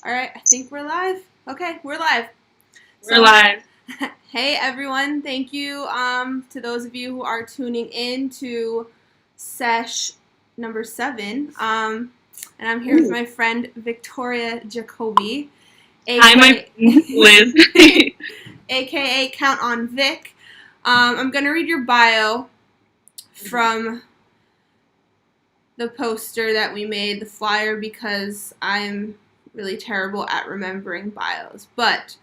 All right, I think we're live. Okay, we're live. We're live. Hey everyone, thank you to those of you who are tuning in to Sesh number 7. And I'm here with my friend Victoria Jacobi, Hi, my friend Liz. aka Count on Vic. I'm gonna read your bio from the poster that we made, the flyer, because I'm really terrible at remembering bios. But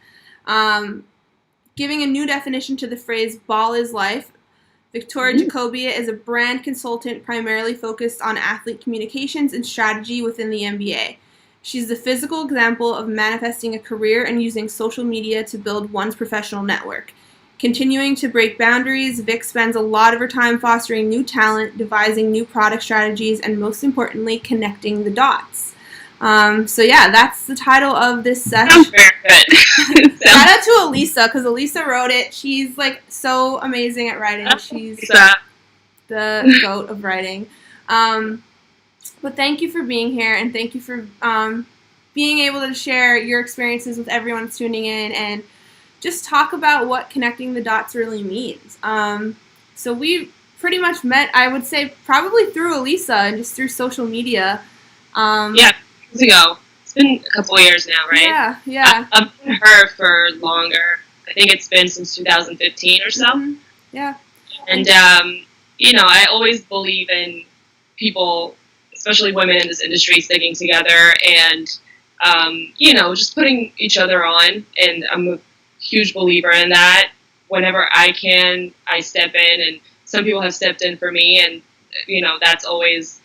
giving a new definition to the phrase "ball is life," Victoria Jacobi is a brand consultant primarily focused on athlete communications and strategy within the NBA. She's the physical example of manifesting a career and using social media to build one's professional network. Continuing to break boundaries, Vic spends a lot of her time fostering new talent, devising new product strategies, and most importantly, connecting the dots. So yeah, that's the title of this session. Sounds very good. Shout out to Elisa, because Elisa wrote it. She's like so amazing at writing. She's the goat of writing. But thank you for being here, and thank you for being able to share your experiences with everyone tuning in and just talk about what connecting the dots really means. So we pretty much met, I would say, probably through Elisa and just through social media. Yeah, years ago. It's been a couple of years now, right? Yeah. I've known her for longer. I think it's been since 2015 or so. Mm-hmm. Yeah. And, I always believe in people, especially women in this industry, sticking together and, just putting each other on. And I'm a huge believer in that. Whenever I can, I step in, and some people have stepped in for me, and that's always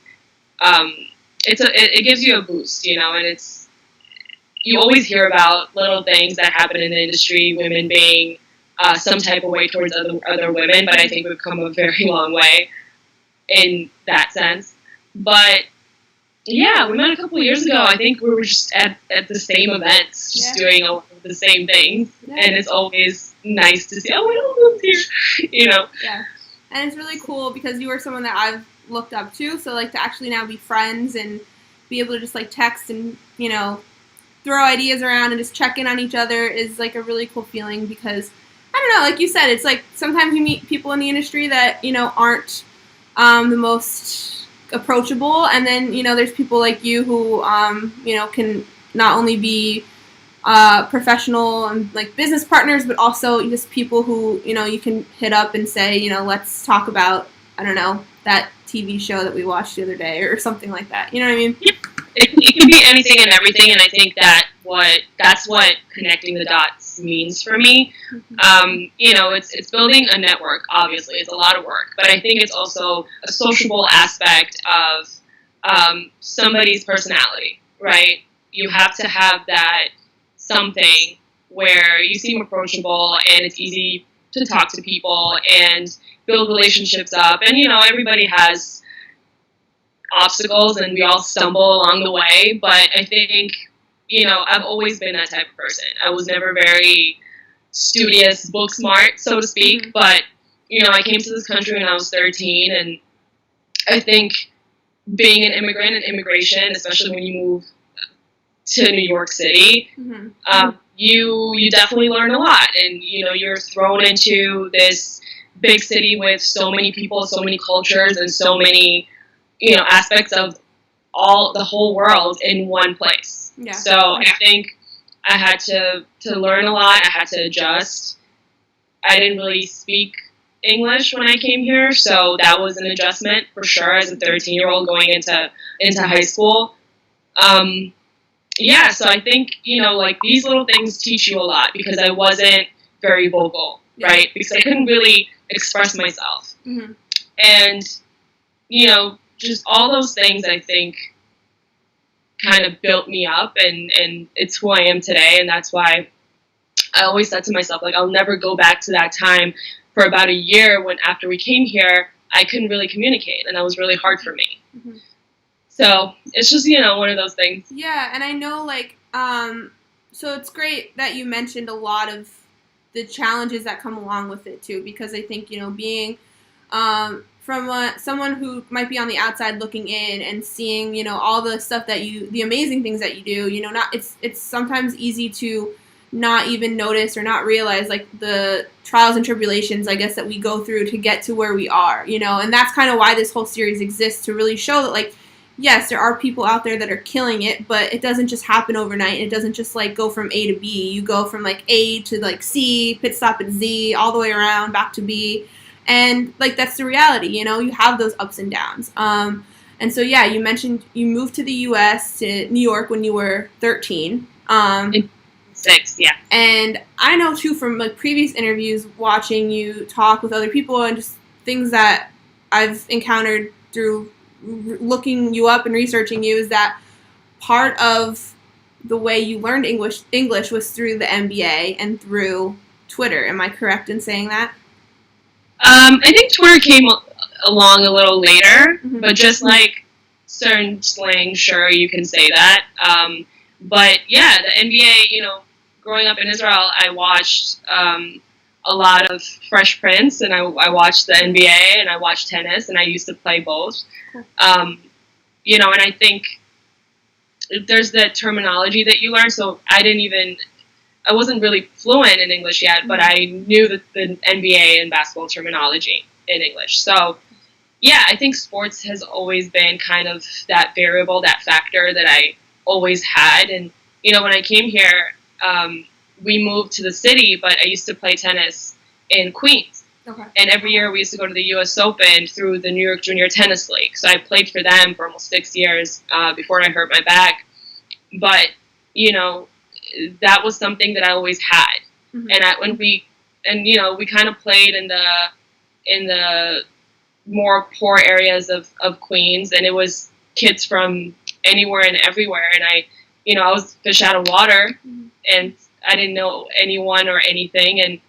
it gives you a boost, and you always hear about little things that happen in the industry, women being some type of way towards other women, but I think we've come a very long way in that sense. But yeah, we met a couple of years ago. I think we were just at the same events, just doing the same things. Yeah. And it's always nice to see, we don't live here, Yeah. And it's really cool because you were someone that I've looked up to. So, like, to actually now be friends and be able to just, like, text and, throw ideas around and just check in on each other is, like, a really cool feeling because, I don't know, like you said, it's, like, sometimes you meet people in the industry that, aren't the most approachable, and then there's people like you who can not only be professional and like business partners, but also just people who you can hit up and say let's talk about, I don't know, that TV show that we watched the other day or something like that. You know what I mean? Yeah. It can be anything and everything, and I think that's what connecting the dots means for me. Mm-hmm. It's building a network. Obviously, it's a lot of work, but I think it's also a sociable aspect of somebody's personality, right? You have to have that something where you seem approachable and it's easy to talk to people and build relationships up. And everybody has obstacles and we all stumble along the way, but I think I've always been that type of person. I was never very studious, book smart, so to speak, mm-hmm. But I came to this country when I was 13, and I think being an immigrant and immigration, especially when you move to New York City, mm-hmm. You definitely learn a lot, and you're thrown into this big city with so many people, so many cultures, and so many aspects of the whole world in one place. Yeah. So I think I had to learn a lot. I had to adjust. I didn't really speak English when I came here, so that was an adjustment for sure as a 13-year-old going into high school. Yeah, so I think, like these little things teach you a lot because I wasn't very vocal, right? Because I couldn't really express myself. Mm-hmm. And, just all those things I think kind of built me up, and it's who I am today, and that's why I always said to myself, like, I'll never go back to that time. For about a year when after we came here, I couldn't really communicate, and that was really hard for me. Mm-hmm. So it's just, one of those things. Yeah, and I know, like, so it's great that you mentioned a lot of the challenges that come along with it, too, because I think, being from someone who might be on the outside looking in and seeing, you know, all the stuff that the amazing things that you do, you know, it's sometimes easy to not even notice or not realize, like, the trials and tribulations, I guess, that we go through to get to where we are, you know, and that's kind of why this whole series exists, to really show that, like, yes, there are people out there that are killing it, but it doesn't just happen overnight. It doesn't just, like, go from A to B. You go from, like, A to, like, C, pit stop at Z, all the way around, back to B, and, like, that's the reality, you know, you have those ups and downs. And so, yeah, you mentioned you moved to the U.S., to New York, when you were 13. 6, yeah. And I know, too, from, like, previous interviews, watching you talk with other people and just things that I've encountered through looking you up and researching you, is that part of the way you learned English was through the NBA and through Twitter. Am I correct in saying that? I think Twitter came along a little later, but just like certain slang, sure, you can say that. But yeah, the NBA, you know, growing up in Israel, I watched a lot of Fresh Prince, and I watched the NBA, and I watched tennis, and I used to play both. You know, and I think there's the terminology that you learn, so I wasn't really fluent in English yet, but I knew the NBA and basketball terminology in English. So, yeah, I think sports has always been kind of that variable, that factor that I always had. And, you know, when I came here, we moved to the city, but I used to play tennis in Queens. Okay. And every year we used to go to the U.S. Open through the New York Junior Tennis League. So I played for them for almost 6 years before I hurt my back. But, you know, that was something that I always had. And we kind of played in the more poor areas of Queens, and it was kids from anywhere and everywhere. And I was fish out of water, and I didn't know anyone or anything. And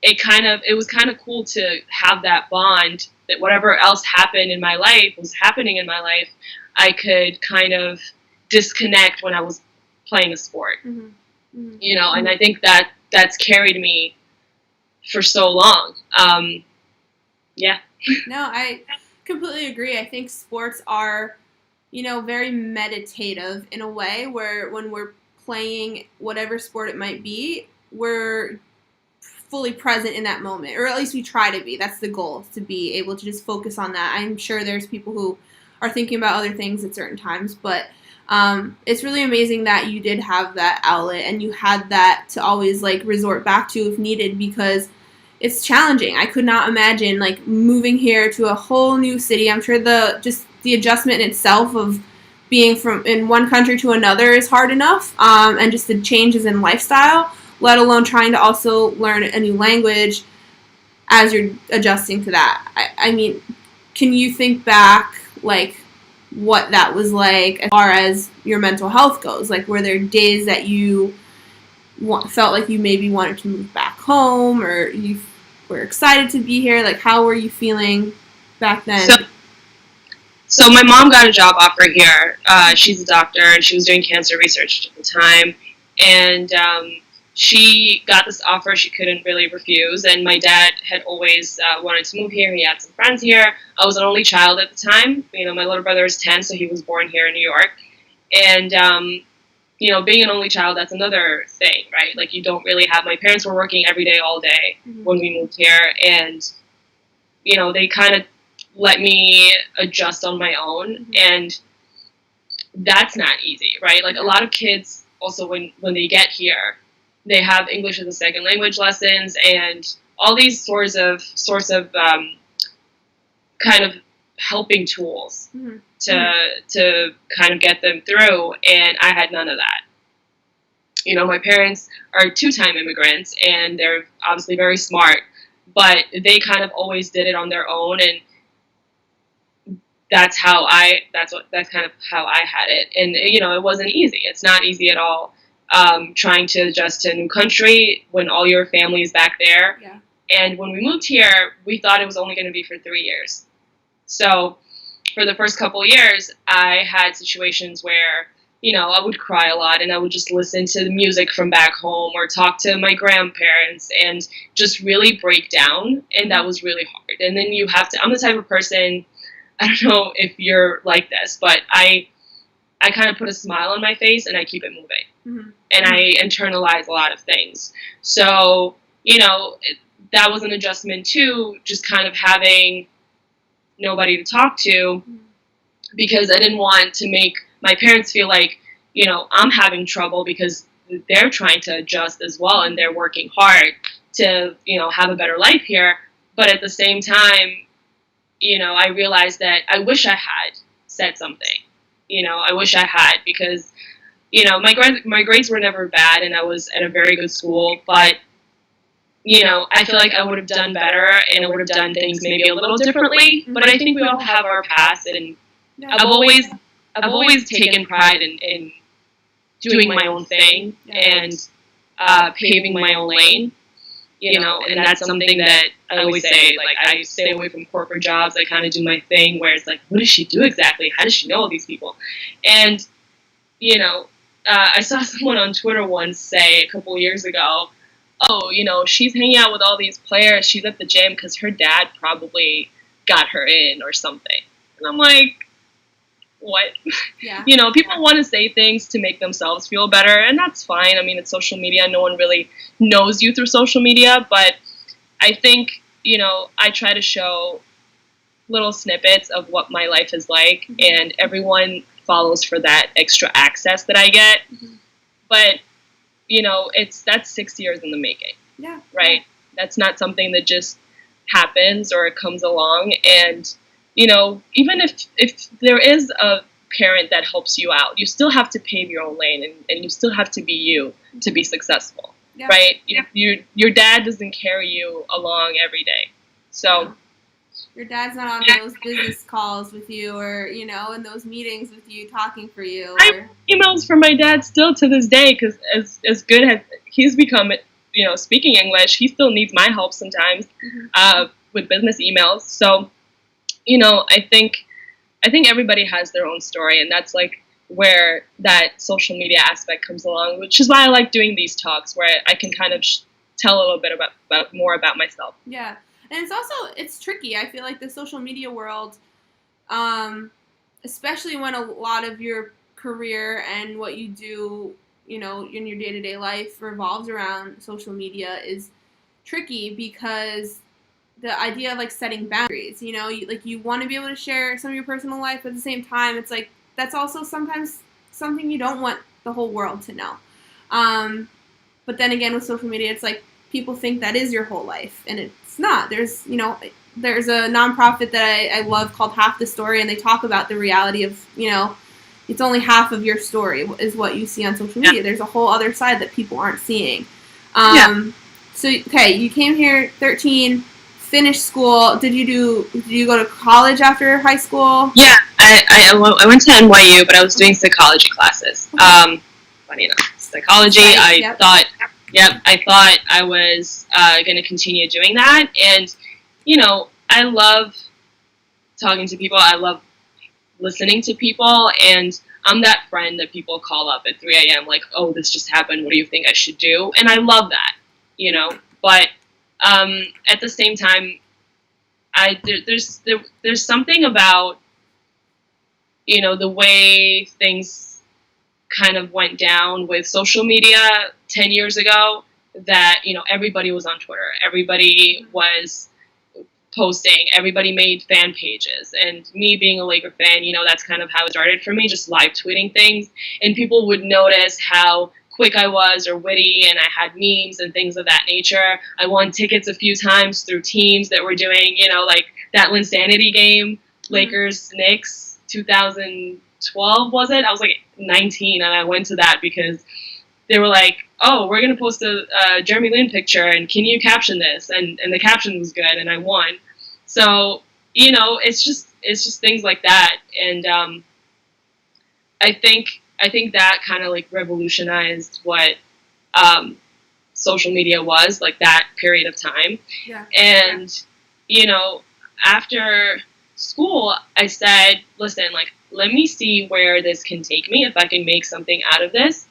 it was kind of cool to have that bond, that whatever else happened in my life was happening in my life, I could kind of disconnect when I was playing a sport. You know, and I think that's carried me for so long. Yeah. No, I completely agree. I think sports are, you know, very meditative in a way, where when we're playing whatever sport it might be, we're fully present in that moment, or at least we try to be. That's the goal, to be able to just focus on that. I'm sure there's people who are thinking about other things at certain times, but it's really amazing that you did have that outlet, and you had that to always, like, resort back to if needed, because it's challenging. I could not imagine, like, moving here to a whole new city. I'm sure the adjustment in itself of being from in one country to another is hard enough, and just the changes in lifestyle, let alone trying to also learn a new language as you're adjusting to that. I mean, can you think back, like, what that was like as far as your mental health goes? Like, were there days that you felt like you maybe wanted to move back home, or you were excited to be here? Like, how were you feeling back then? So my mom got a job offer here. She's a doctor, and she was doing cancer research at the time. And she got this offer she couldn't really refuse. And my dad had always wanted to move here. He had some friends here. I was an only child at the time. You know, my little brother was 10, so he was born here in New York. And, you know, being an only child, that's another thing, right? Like, you don't really have... My parents were working every day, all day when we moved here. And, you know, they kind of let me adjust on my own. And that's not easy, right? Like, a lot of kids also, when they get here, they have English as a second language lessons and all these sorts of kind of helping tools to kind of get them through. And I had none of that. You know, my parents are two-time immigrants, and they're obviously very smart, but they kind of always did it on their own. And that's kind of how I had it. And, you know, it wasn't easy. It's not easy at all. Trying to adjust to a new country when all your family is back there. Yeah. And when we moved here, we thought it was only going to be for 3 years. So for the first couple of years, I had situations where I would cry a lot, and I would just listen to the music from back home or talk to my grandparents and just really break down. And that was really hard. And then I'm the type of person, I don't know if you're like this, but I kind of put a smile on my face and I keep it moving. Mm-hmm. And I internalize a lot of things. So, that was an adjustment too, just kind of having nobody to talk to, because I didn't want to make my parents feel like, I'm having trouble because they're trying to adjust as well and they're working hard to, have a better life here. But at the same time, I realized that I wish I had said something. I wish I had, because, my grades were never bad and I was at a very good school, but, I feel like I would have done better and I would have done things maybe a little differently. But I think we all have our past, and I've always taken pride in doing my own thing and paving my own lane, and that's something that I always say, like, I stay away from corporate jobs. I kind of do my thing where it's like, what does she do exactly? How does she know all these people? And, I saw someone on Twitter once say a couple years ago, oh, she's hanging out with all these players. She's at the gym because her dad probably got her in or something. And I'm like, what? Yeah. People want to say things to make themselves feel better, and that's fine. I mean, it's social media. No one really knows you through social media, but I think, I try to show little snippets of what my life is like, and everyone follows for that extra access that I get. Mm-hmm. But, that's 6 years in the making. Yeah. Right? That's not something that just happens or it comes along. And, even if there is a parent that helps you out, you still have to pave your own lane, and you still have to be you to be successful. Yeah. Right? Yeah. Your dad doesn't carry you along every day. So. Yeah. Your dad's not on those business calls with you, or, in those meetings with you talking for you. I have emails from my dad still to this day, because as good as he's become, speaking English, he still needs my help sometimes with business emails. So, I think everybody has their own story, and that's like where that social media aspect comes along, which is why I like doing these talks, where I can kind of tell a little bit about more about myself. Yeah. And it's tricky. I feel like the social media world, especially when a lot of your career and what you do, in your day-to-day life revolves around social media, is tricky, because the idea of, like, setting boundaries, you want to be able to share some of your personal life, but at the same time, it's like, that's also sometimes something you don't want the whole world to know. But then again, with social media, it's like, people think that is your whole life, and it's not. There's a nonprofit that I love called Half the Story, and they talk about the reality of, it's only half of your story is what you see on social media. Yeah. There's a whole other side that people aren't seeing. So, okay, you came here 13, finished school. Did you go to college after high school? Yeah, I went to NYU, but I was doing psychology classes. Okay. Funny enough, psychology. I thought I was going to continue doing that. And, I love talking to people. I love listening to people. And I'm that friend that people call up at 3 a.m. like, oh, this just happened. What do you think I should do? And I love that, But at the same time, there's something about, the way things kind of went down with social media 10 years ago, that, everybody was on Twitter. Everybody was posting. Everybody made fan pages. And me being a Laker fan, that's kind of how it started for me, just live tweeting things. And people would notice how quick I was, or witty, and I had memes and things of that nature. I won tickets a few times through teams that were doing, like that Linsanity game, Lakers, Knicks, 2012, was it? I was like 19, and I went to that because they were like, oh, we're going to post a Jeremy Lin picture, and can you caption this? And the caption was good, and I won. So, it's just things like that. And I think that kind of like revolutionized what social media was, like that period of time. Yeah. And, after school, I said, listen, like, let me see where this can take me, if I can make something out of this.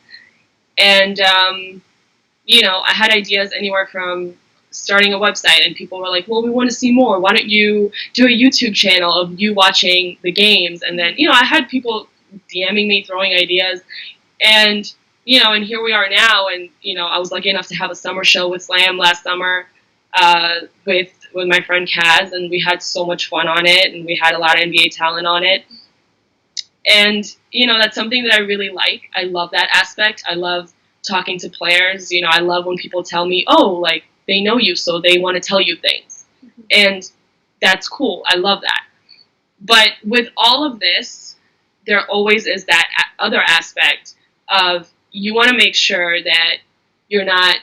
And, I had ideas anywhere from starting a website, and people were like, well, we want to see more. Why don't you do a YouTube channel of you watching the games? And then, I had people DMing me, throwing ideas. And, and here we are now. And, I was lucky enough to have a summer show with Slam last summer with my friend Kaz, and we had so much fun on it, and we had a lot of NBA talent on it. And, that's something that I really like. I love that aspect. I love talking to players. I love when people tell me, oh, like, they know you, so they want to tell you things. Mm-hmm. And that's cool. I love that. But with all of this, there always is that other aspect of you want to make sure that you're not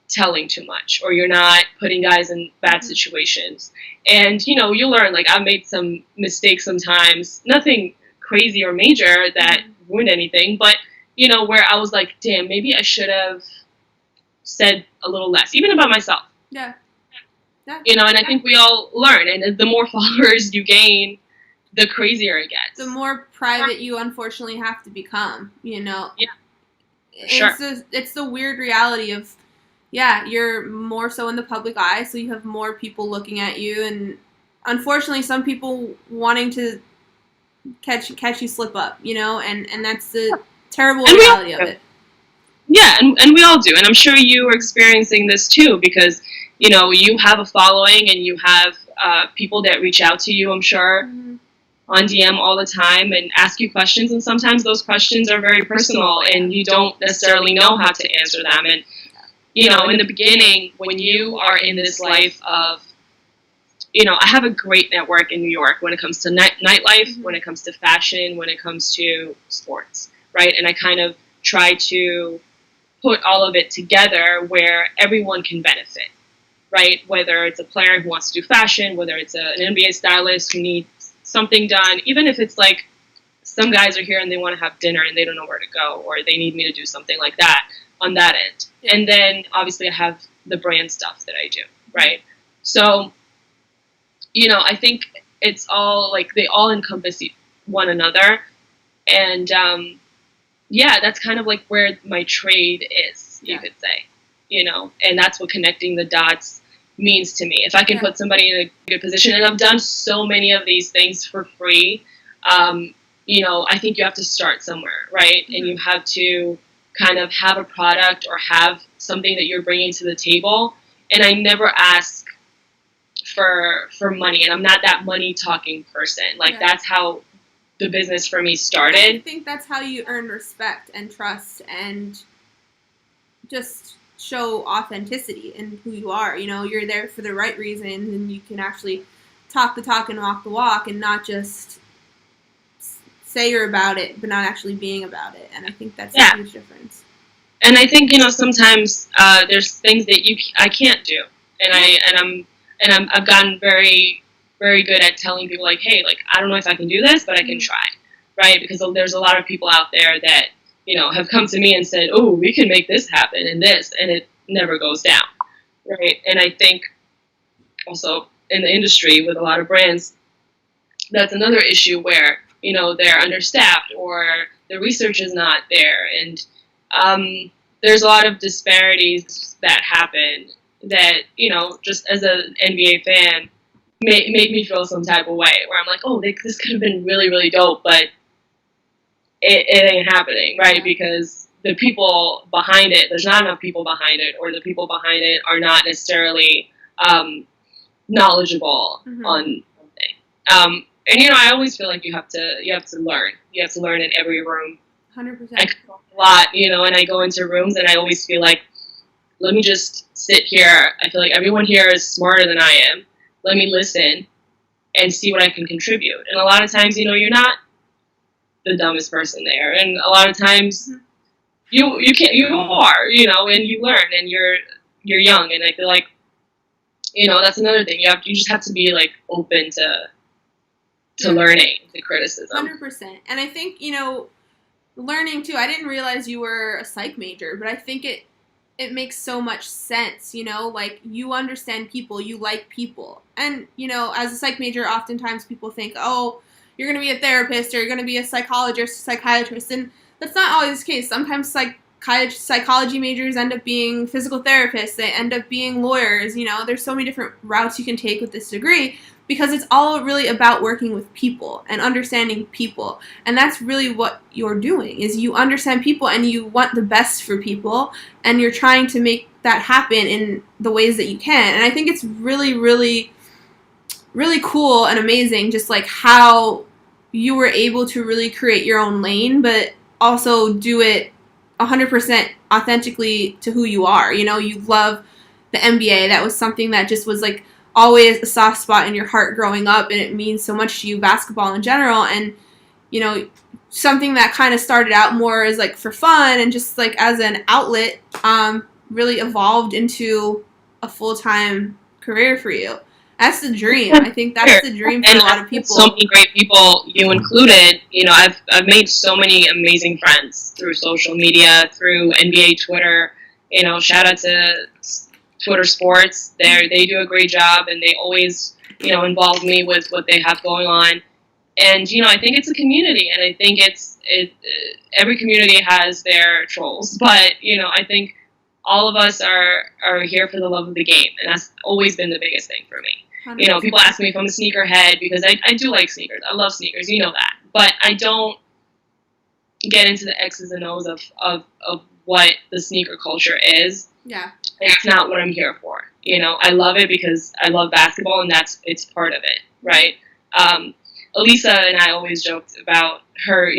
telling too much, or you're not putting guys in bad situations. And, you learn, like, I've made some mistakes sometimes, nothing crazy or major that ruined anything, but, where I was like, damn, maybe I should have said a little less, even about myself. Yeah. And I think we all learn, and the more followers you gain, the crazier it gets. The more private you unfortunately have to become, Yeah. It's the weird reality of, you're more so in the public eye, so you have more people looking at you, and unfortunately some people wanting to catch you slip up, and that's the terrible reality of it. Yeah, and we all do, and I'm sure you are experiencing this too, because, you have a following, and you have people that reach out to you, I'm sure, on DM all the time and ask you questions, and sometimes those questions are very personal, and you don't necessarily know how to answer them. And, in the beginning, when you are in this life of, I have a great network in New York when it comes to nightlife, when it comes to fashion, when it comes to sports, right? And I kind of try to put all of it together where everyone can benefit, right? Whether it's a player who wants to do fashion, whether it's an NBA stylist who needs something done, even if it's like some guys are here and they want to have dinner and they don't know where to go, or they need me to do something like that on that end. Yeah. And then obviously I have the brand stuff that I do, right? So, I think it's all like they all encompass one another. And that's kind of like where my trade is, you could say, and that's what connecting the dots means to me. If I can put somebody in a good position, and I've done so many of these things for free, I think you have to start somewhere, right? Mm-hmm. And you have to kind of have a product or have something that you're bringing to the table. And I never ask for money, and I'm not that money talking person. Like, that's how the business for me started. I think that's how you earn respect and trust and just show authenticity in who you are. You're there for the right reasons, and you can actually talk the talk and walk the walk, and not just say you're about it but not actually being about it. And I think that's a huge difference. And I think sometimes there's things that I can't do, and I've gotten very, very good at telling people, like, hey, like, I don't know if I can do this, but I can try, right? Because there's a lot of people out there that have come to me and said, oh, we can make this happen and this, and it never goes down, right? And I think also in the industry with a lot of brands, that's another issue where, they're understaffed or the research is not there. And there's a lot of disparities that happen that, just as an NBA fan, make me feel some type of way where I'm like, oh, this could have been really, really dope, but it ain't happening, right? Because the people behind it, there's not enough people behind it, or the people behind it are not necessarily knowledgeable on something. And I always feel like you have to learn. You have to learn in every room. 100%. I talk a lot, and I go into rooms and I always feel like, let me just sit here. I feel like everyone here is smarter than I am. Let me listen and see what I can contribute. And a lot of times, you're not the dumbest person there, and a lot of times you are, and you learn, and you're young, and I feel like that's another thing. You just have to be like open to learning, to criticism. 100%. And I think learning too. I didn't realize you were a psych major, but I think it makes so much sense. Like, you understand people, you like people, and as a psych major, oftentimes people think, oh, you're going to be a therapist or you're going to be a psychologist, psychiatrist, and that's not always the case. Sometimes psychology majors end up being physical therapists. They end up being lawyers. There's so many different routes you can take with this degree because it's all really about working with people and understanding people. And that's really what you're doing, is you understand people and you want the best for people and you're trying to make that happen in the ways that you can. And I think it's really, really, really cool and amazing just like how you were able to really create your own lane, but also do it 100% authentically to who you are. You love the NBA. That was something that just was like always a soft spot in your heart growing up, and it means so much to you, basketball in general. And something that kind of started out more as like for fun and just like as an outlet really evolved into a full-time career for you. That's the dream. I think that's the dream for a lot of people. So many great people, you included. I've made so many amazing friends through social media, through NBA Twitter. Shout out to Twitter Sports. They do a great job, and they always, involve me with what they have going on. And I think it's a community, and I think every community has their trolls, but I think all of us are here for the love of the game, and that's always been the biggest thing for me. 100%. People ask me if I'm a sneakerhead because I do like sneakers. I love sneakers, that. But I don't get into the X's and O's of what the sneaker culture is. Yeah. It's not what I'm here for. I love it because I love basketball, and it's part of it, right? Elisa and I always joked about her,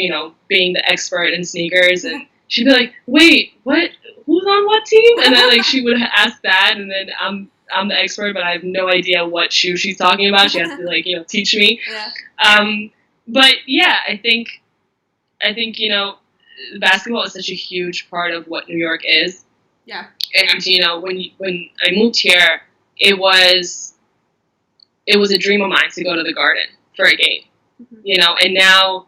being the expert in sneakers, and she'd be like, "Wait, what? Who's on what team?" And then she would ask that, and then I'm the expert, but I have no idea what shoe she's talking about. She has to teach me. Yeah. But yeah, I think basketball is such a huge part of what New York is. Yeah. And when I moved here, it was a dream of mine to go to the Garden for a game. Mm-hmm. And now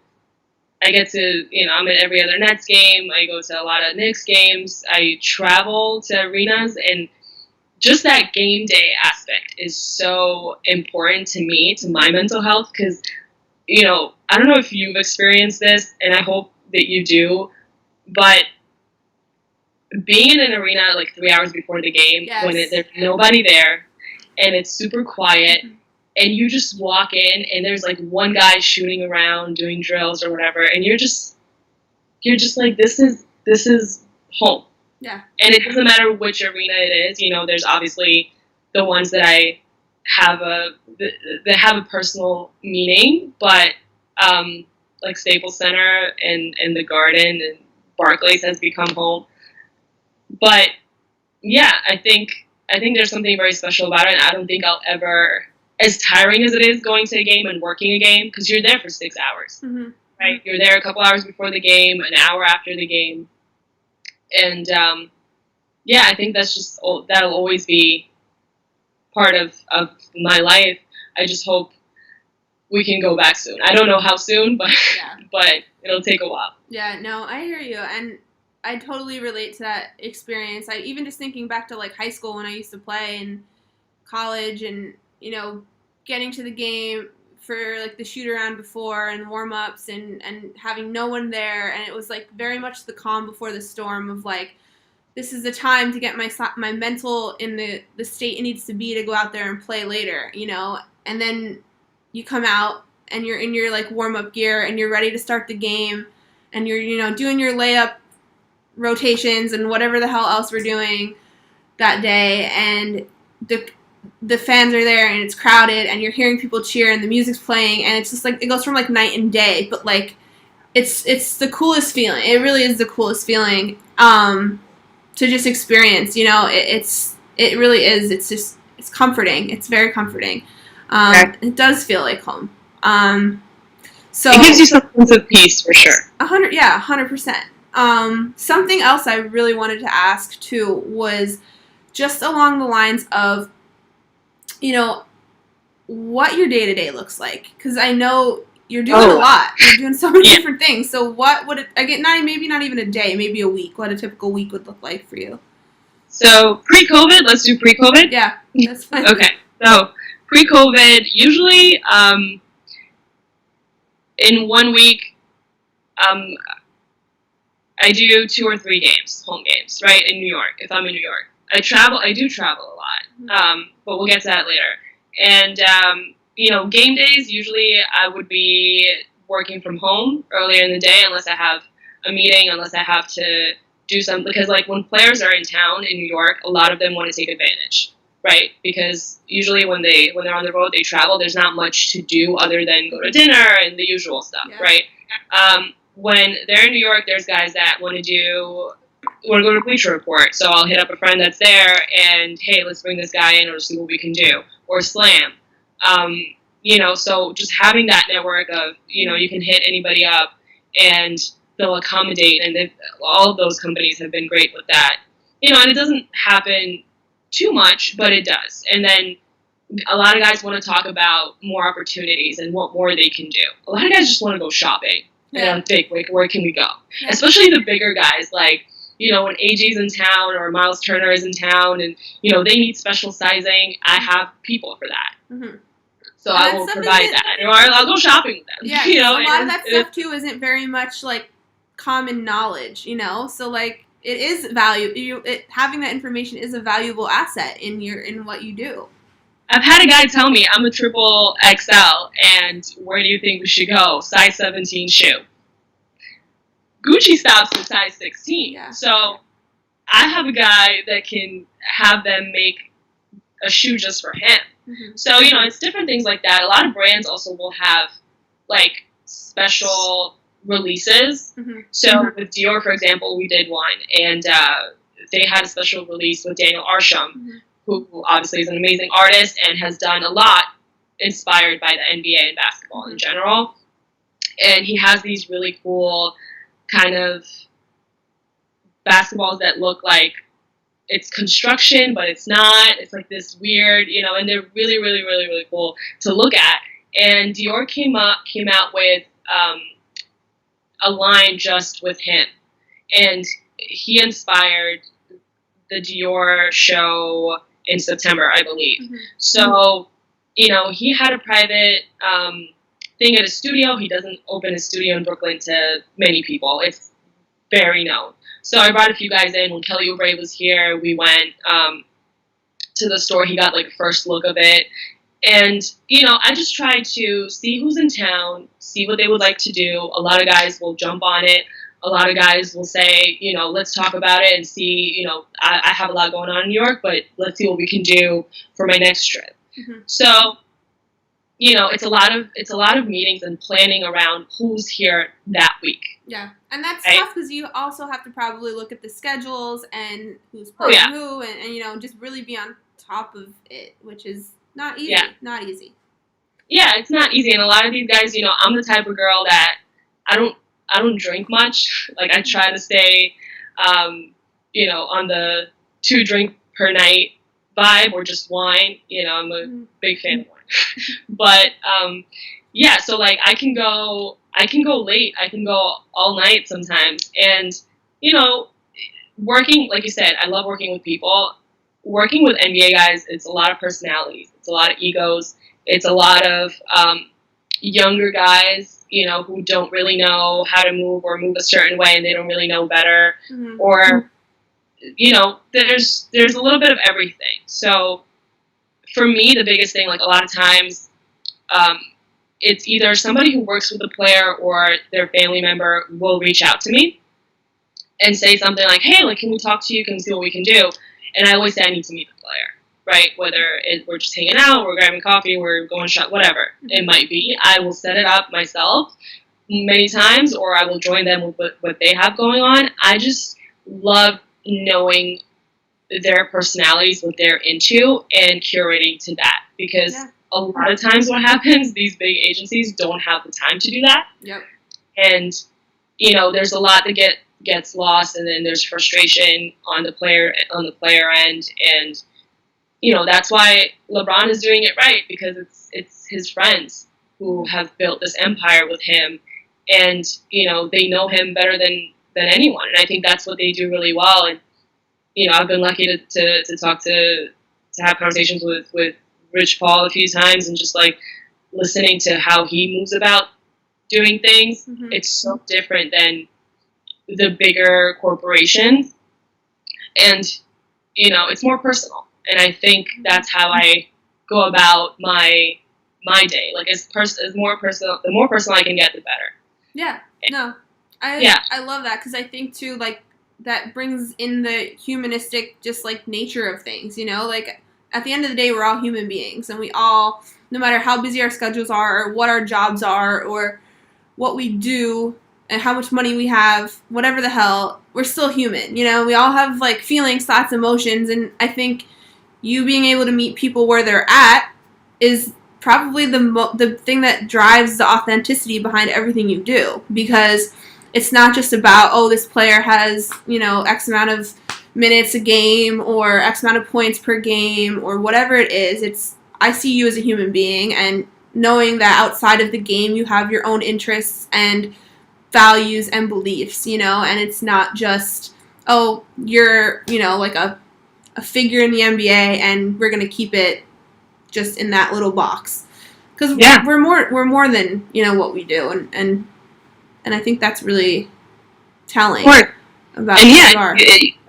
I get to, I'm at every other Nets game. I go to a lot of Knicks games. I travel to arenas, and just that game day aspect is so important to me, to my mental health, because, I don't know if you've experienced this, and I hope that you do, but being in an arena 3 hours before the game, yes, when there's nobody there, and it's super quiet, mm-hmm, and you just walk in, and there's one guy shooting around, doing drills or whatever, and you're just like, this is home. Yeah. And it doesn't matter which arena it is. There's obviously the ones that I have that have a personal meaning, but Staples Center and the Garden and Barclays has become home. But yeah, I think there's something very special about it, and I don't think I'll ever, as tiring as it is going to a game and working a game, because you're there for 6 hours, mm-hmm, right? You're there a couple hours before the game, an hour after the game. And, yeah, I think that'll always be part of my life. I just hope we can go back soon. I don't know how soon, but yeah, but it'll take a while. Yeah, no, I hear you. And I totally relate to that experience. I even just thinking back to high school when I used to play, and college, and, getting to the game for the shoot around before and warm ups and having no one there, and it was very much the calm before the storm of this is the time to get my mental in the state it needs to be to go out there and play later, and then you come out and you're in your warm up gear and you're ready to start the game, and you're doing your layup rotations and whatever the hell else we're doing that day, and the fans are there and it's crowded and you're hearing people cheer and the music's playing, and it's just it goes from night and day, but it's the coolest feeling. It really is the coolest feeling to just experience. It really is. It's comforting. It's very comforting. It does feel like home. So it gives you some sense of peace for sure. 100%. Something else I really wanted to ask too was just along the lines of, what your day-to-day looks like, because I know you're doing a lot. You're doing so many different things. So what would it, maybe not even a day, maybe a week, what a typical week would look like for you? So pre-COVID, let's do pre-COVID? Yeah, that's fine. Okay, so pre-COVID, usually, in 1 week, I do 2 or 3 games, home games, right, in New York, if I'm in New York. I do travel a lot, but we'll get to that later. And, game days, usually I would be working from home earlier in the day unless I have a meeting, unless I have to do something. Because, like, when players are in town in New York, a lot of them want to take advantage, right? Because usually when they're on the road, they travel, there's not much to do other than go to dinner and the usual stuff, right? When they're in New York, there's guys that want to go to Bleacher Report. So I'll hit up a friend that's there and, hey, let's bring this guy in or see what we can do. Or Slam. So just having that network of, you can hit anybody up and they'll accommodate. And all of those companies have been great with that. And it doesn't happen too much, but it does. And then a lot of guys want to talk about more opportunities and what more they can do. A lot of guys just want to go shopping. And think, like, where can we go? Yeah. Especially the bigger guys, like, when AG's in town or Miles Turner is in town and, they need special sizing, I have people for that. Mm-hmm. So I will provide that. Or I'll go shopping with them. Yeah, a lot of that stuff, too, isn't very much, like, common knowledge, So, like, it is having that information is a valuable asset in what you do. I've had a guy tell me I'm a triple XL, and where do you think we should go? Size 17 shoe. Gucci stops at size 16. Yeah. So I have a guy that can have them make a shoe just for him. Mm-hmm. So, it's different things like that. A lot of brands also will have, like, special releases. Mm-hmm. So with Dior, for example, we did one, and they had a special release with Daniel Arsham. Mm-hmm. Who obviously is an amazing artist and has done a lot inspired by the NBA and basketball in general. And he has these really cool kind of basketballs that look like it's construction, but it's not. It's like this weird, and they're really, really, really, really cool to look at. And Dior came out with a line just with him. And he inspired the Dior show in September, I believe. Mm-hmm. So, he had a private thing at a studio. He doesn't open a studio in Brooklyn to many people. It's very known. So I brought a few guys in. When Kelly Oubre was here, we went to the store. He got, like, a first look of it. And, I just tried to see who's in town, see what they would like to do. A lot of guys will jump on it. A lot of guys will say, let's talk about it and see, I have a lot going on in New York, but let's see what we can do for my next trip. Mm-hmm. So, it's a lot of meetings and planning around who's here that week. Yeah, and that's tough because you also have to probably look at the schedules and who's playing who, and just really be on top of it, which is not easy. Yeah. Not easy. Yeah, it's not easy, and a lot of these guys, I'm the type of girl that I don't drink much. Like, I try to stay, on the 2 drink per night vibe or just wine. I'm a big fan of wine. But, so, like, I can go late. I can go all night sometimes. And, working, like you said, I love working with people. Working with NBA guys, it's a lot of personalities. It's a lot of egos. It's a lot of younger guys, who don't really know how to move or move a certain way and they don't really know better. Mm-hmm. Or, there's a little bit of everything. So for me, the biggest thing, like, a lot of times, it's either somebody who works with the player or their family member will reach out to me and say something like, hey, like, can we talk to you? Can we see what we can do? And I always say I need to meet the player. Right, whether we're just hanging out, we're grabbing coffee, we're going shop, whatever it might be. I will set it up myself many times, or I will join them with what they have going on. I just love knowing their personalities, what they're into, and curating to that. Because a lot of times what happens, these big agencies don't have the time to do that. Yep. And, there's a lot that gets lost, and then there's frustration on the player end, and that's why LeBron is doing it right, because it's his friends who have built this empire with him, and they know him better than anyone, and I think that's what they do really well. And I've been lucky to talk to have conversations with Rich Paul a few times, and just, like, listening to how he moves about doing things, it's so different than the bigger corporations. And, you know, it's more personal. And I think that's how I go about my day. Like, as more personal, the more personal I can get, the better. Yeah. No. I love that, because I think, too, like, that brings in the humanistic, just, like, nature of things, you know? Like, at the end of the day, we're all human beings, and we all, no matter how busy our schedules are, or what our jobs are, or what we do, and how much money we have, whatever the hell, we're still human, you know? We all have, like, feelings, thoughts, emotions, and I think you being able to meet people where they're at is probably the thing that drives the authenticity behind everything you do, because it's not just about, oh, this player has, you know, X amount of minutes a game or X amount of points per game or whatever it is. It's, I see you as a human being, and knowing that outside of the game you have your own interests and values and beliefs, you know, and it's not just, oh, you're, you know, like a figure in the NBA and we're going to keep it just in that little box. Because we're more than, you know, what we do, and I think that's really telling about who you are.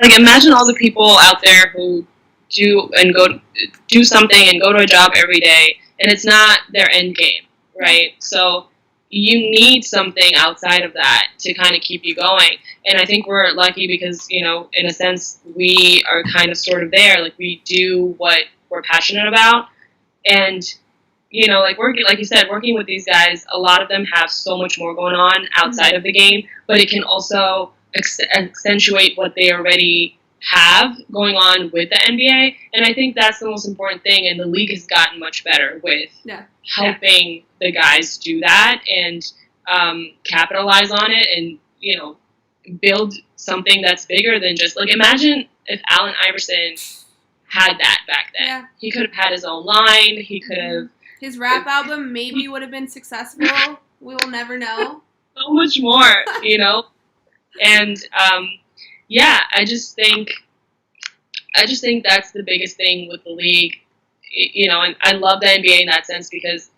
Like, imagine all the people out there who do something and go to a job every day, and it's not their end game, right? So you need something outside of that to kind of keep you going. And I think we're lucky because, you know, in a sense, we are kind of sort of there. Like, we do what we're passionate about, and, you know, like you said, working with these guys, a lot of them have so much more going on outside of the game, but it can also accentuate what they already have going on with the NBA. And I think that's the most important thing, and the league has gotten much better with helping the guys do that and capitalize on it, and, you know, build something that's bigger than just, like, imagine if Allen Iverson had that back then. Yeah. He could have had his own line. He could have... His rap album maybe would have been successful. We will never know. So much more, you know? And, I just think that's the biggest thing with the league, you know, and I love the NBA in that sense, because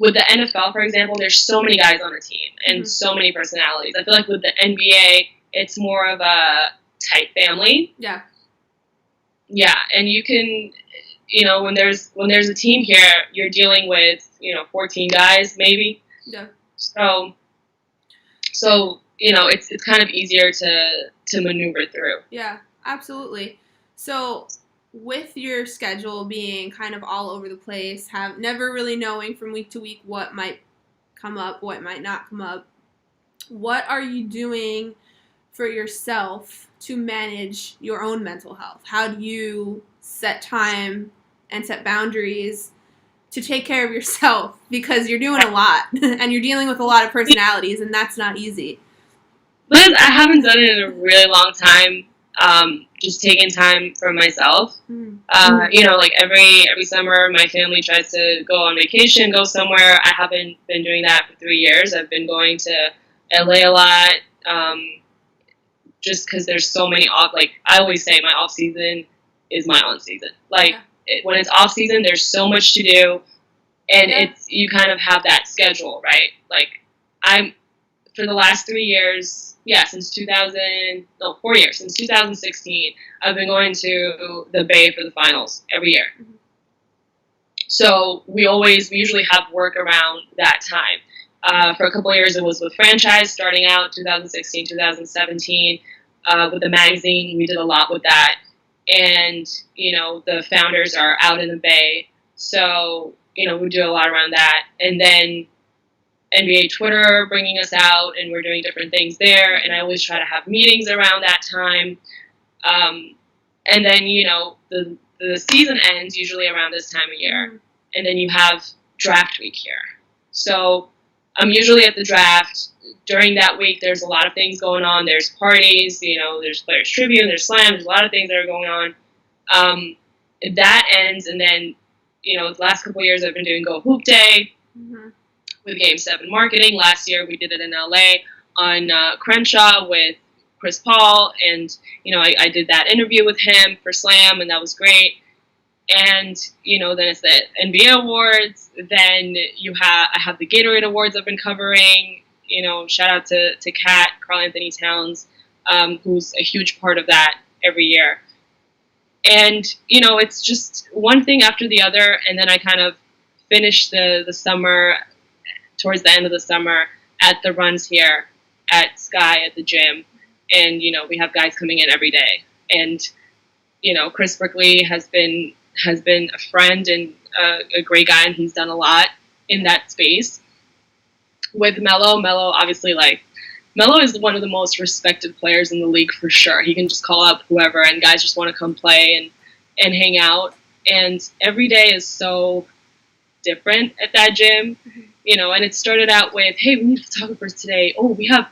with the NFL, for example, there's so many guys on a team and so many personalities. I feel like with the NBA, it's more of a tight family. Yeah. Yeah, and you can... You know, when there's a team here, you're dealing with, you know, 14 guys maybe. Yeah. So you know, it's kind of easier to maneuver through. Yeah, absolutely. So with your schedule being kind of all over the place, never really knowing from week to week what might come up, what might not come up, what are you doing for yourself to manage your own mental health? How do you set time and set boundaries to take care of yourself? Because you're doing a lot and you're dealing with a lot of personalities, and that's not easy. Liz, I haven't done it in a really long time. Just taking time for myself. You know, like every summer, my family tries to go on vacation, go somewhere. I haven't been doing that for 3 years. I've been going to LA a lot, just because there's so many off. Like, I always say, my off season is my on season. Like, when it's off season, there's so much to do, and you kind of have that schedule, right? Like, for the last 3 years, since 4 years, since 2016, I've been going to the Bay for the finals every year. So we usually have work around that time. For a couple of years, it was with franchise, starting out 2016, 2017, with the magazine. We did a lot with that. And, you know, the founders are out in the Bay, so, you know, we do a lot around that. And then NBA Twitter bringing us out, and we're doing different things there, and I always try to have meetings around that time. And then, you know, the season ends usually around this time of year, and then you have draft week here. So I'm usually at the draft. During that week, there's a lot of things going on. There's parties, you know, there's Players Tribune, there's Slam, there's a lot of things that are going on. That ends, and then, you know, the last couple of years I've been doing Go Hoop Day with Game 7 marketing. Last year we did it in LA on Crenshaw with Chris Paul, and, you know, I did that interview with him for Slam, and that was great. And, then it's the NBA awards. Then I have the Gatorade Awards I've been covering. Shout out to Kat, Karl Anthony Towns, who's a huge part of that every year. And, it's just one thing after the other. And then I kind of finish the summer, towards the end of the summer, at the runs here at Sky at the gym. And, we have guys coming in every day. And, Chris Brickley has been a friend and a great guy, and he's done a lot in that space. With Melo, obviously, Melo is one of the most respected players in the league for sure. He can just call up whoever, and guys just want to come play and hang out. And every day is so different at that gym, and it started out with, hey, we need photographers today. Oh, we have,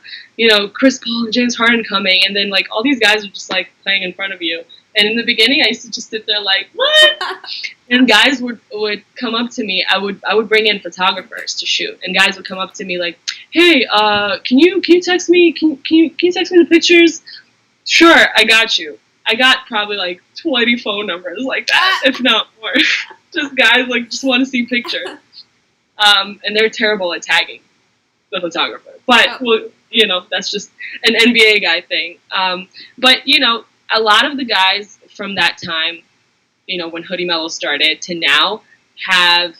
Chris Paul and James Harden coming. And then, all these guys are just, playing in front of you. And in the beginning, I used to just sit there what? And guys would come up to me. I would bring in photographers to shoot. And guys would come up to me hey, can you text me? Can you text me the pictures? Sure, I got you. I got probably 20 phone numbers like that, if not more. Just guys just want to see pictures. And they're terrible at tagging the photographer. But, that's just an NBA guy thing. But, a lot of the guys from that time, when Hoodie Mellow started to now, have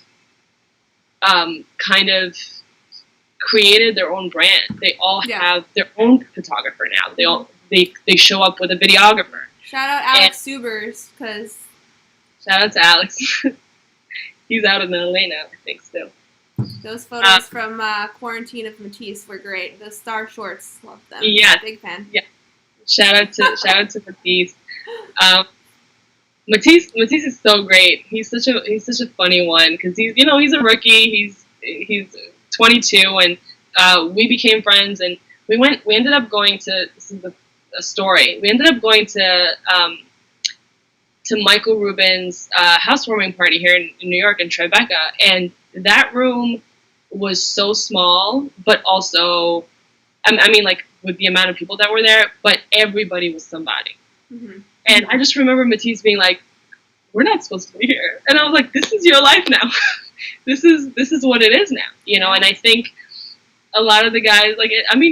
kind of created their own brand. They all have their own photographer now. They show up with a videographer. Shout out Alex Subers, because... Shout out to Alex. He's out in LA now, I think, still. Those photos from Quarantine of Matisse were great. Those star shorts, love them. Yeah. Big fan. Yeah. Shout out to Matisse. Matisse is so great. He's such a funny one because he's a rookie. He's 22, and we became friends, and we ended up going to, this is a story. We ended up going to Michael Rubin's housewarming party here in New York in Tribeca, and that room was so small, but also, with the amount of people that were there, but everybody was somebody. Mm-hmm. And I just remember Matisse being we're not supposed to be here. And I was like, this is your life now. this is what it is now, and I think a lot of the guys,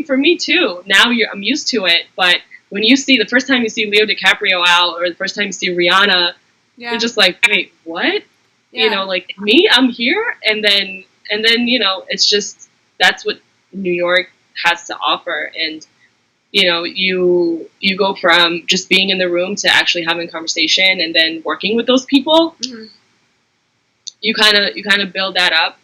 for me too, now I'm used to it, but when the first time you see Leo DiCaprio out, or the first time you see Rihanna, you're just wait, what? Yeah. Me, I'm here, and then it's just, that's what New York has to offer, and you go from just being in the room to actually having a conversation and then working with those people. Mm-hmm. You kind of build that up.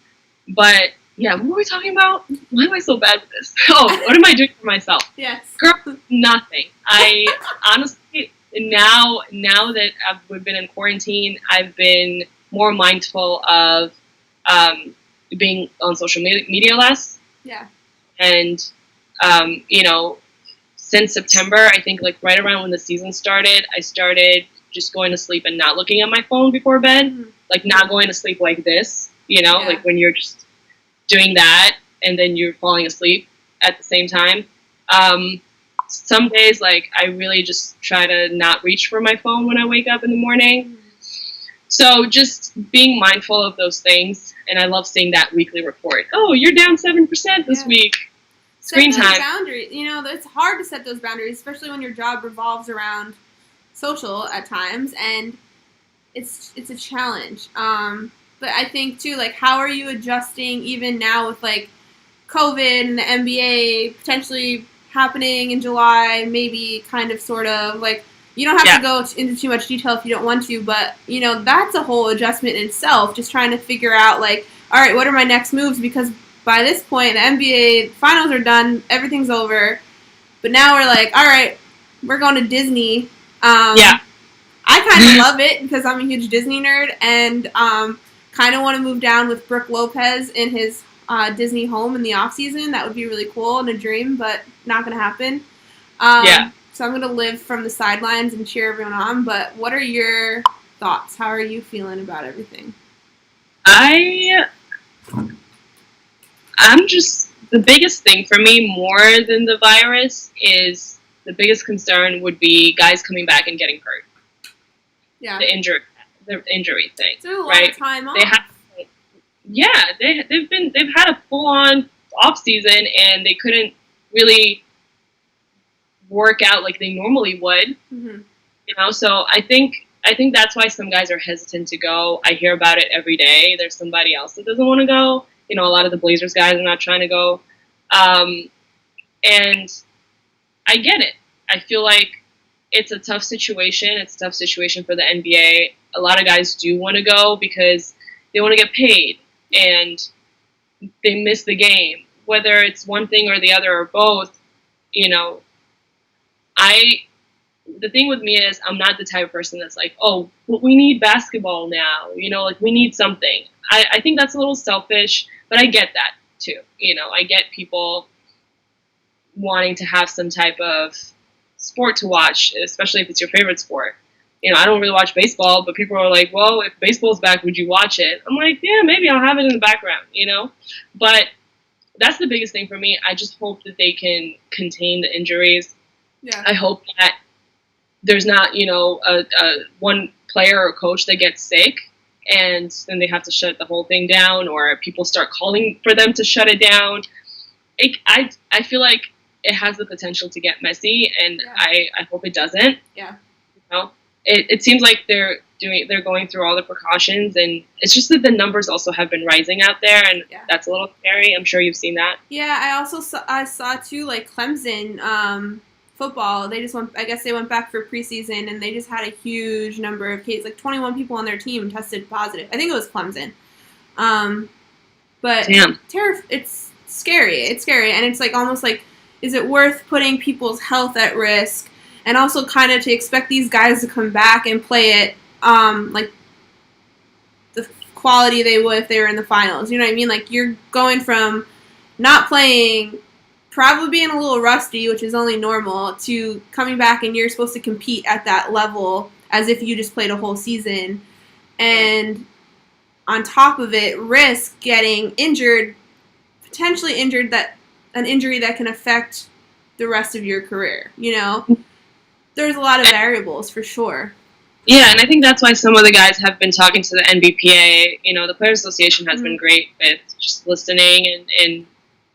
But yeah, what were we talking about? Why am I so bad with this? Oh, what am I doing for myself? Yes. Girl, nothing. I honestly, now that we've been in quarantine, I've been more mindful of being on social media less. Yeah. And, since September, I think right around when the season started, I started just going to sleep and not looking at my phone before bed. Mm-hmm. Not going to sleep like this, when you're just doing that and then you're falling asleep at the same time. Some days, I really just try to not reach for my phone when I wake up in the morning. Mm-hmm. So just being mindful of those things, and I love seeing that weekly report. Oh, you're down 7% this week. Screen time. Boundaries. It's hard to set those boundaries, especially when your job revolves around social at times, and it's a challenge. But I think too, how are you adjusting even now with COVID and the NBA potentially happening in July? Maybe kind of, sort of you don't have to go into too much detail if you don't want to, but that's a whole adjustment in itself. Just trying to figure out all right, what are my next moves? Because by this point, the NBA finals are done, everything's over, but now we're all right, we're going to Disney. I kind of love it because I'm a huge Disney nerd, and kind of want to move down with Brooke Lopez in his Disney home in the off season. That would be really cool and a dream, but not going to happen. So I'm going to live from the sidelines and cheer everyone on. But what are your thoughts? How are you feeling about everything? I'm just, the biggest thing for me, more than the virus, is the biggest concern would be guys coming back and getting hurt. Yeah. The injured. the injury thing, So a lot right? of time off. They have, they've had a full on off season, and they couldn't really work out like they normally would. Mm-hmm. So I think that's why some guys are hesitant to go. I hear about it every day. There's somebody else that doesn't want to go. A lot of the Blazers guys are not trying to go, and I get it. I feel like it's a tough situation. It's a tough situation for the NBA. A lot of guys do want to go because they want to get paid, and they miss the game. Whether it's one thing or the other or both, the thing with me is I'm not the type of person that's like, oh, we need basketball now. Like we need something. I think that's a little selfish, but I get that too. I get people wanting to have some type of sport to watch, especially if it's your favorite sport. I don't really watch baseball, but people are like, well, if baseball's back, would you watch it? I'm like, yeah, maybe I'll have it in the background, But that's the biggest thing for me. I just hope that they can contain the injuries. Yeah. I hope that there's not, a one player or coach that gets sick and then they have to shut the whole thing down, or people start calling for them to shut it down. I feel like it has the potential to get messy, and I hope it doesn't. Yeah. It seems like they're going through all the precautions, and it's just that the numbers also have been rising out there, and that's a little scary. I'm sure you've seen that. Yeah, I saw too, like Clemson football. They went back for preseason, and they just had a huge number of cases. Like 21 people on their team tested positive. I think it was Clemson. But damn, it's scary. It's scary, and it's like almost like, is it worth putting people's health at risk? And also kind of to expect these guys to come back and play it like the quality they would if they were in the finals. You know what I mean? Like you're going from not playing, probably being a little rusty, which is only normal, to coming back and you're supposed to compete at that level as if you just played a whole season. And on top of it, risk getting injured, potentially injured, an injury that can affect the rest of your career, There's a lot of variables for sure. Yeah, and I think that's why some of the guys have been talking to the NBPA. The Players Association has been great with just listening and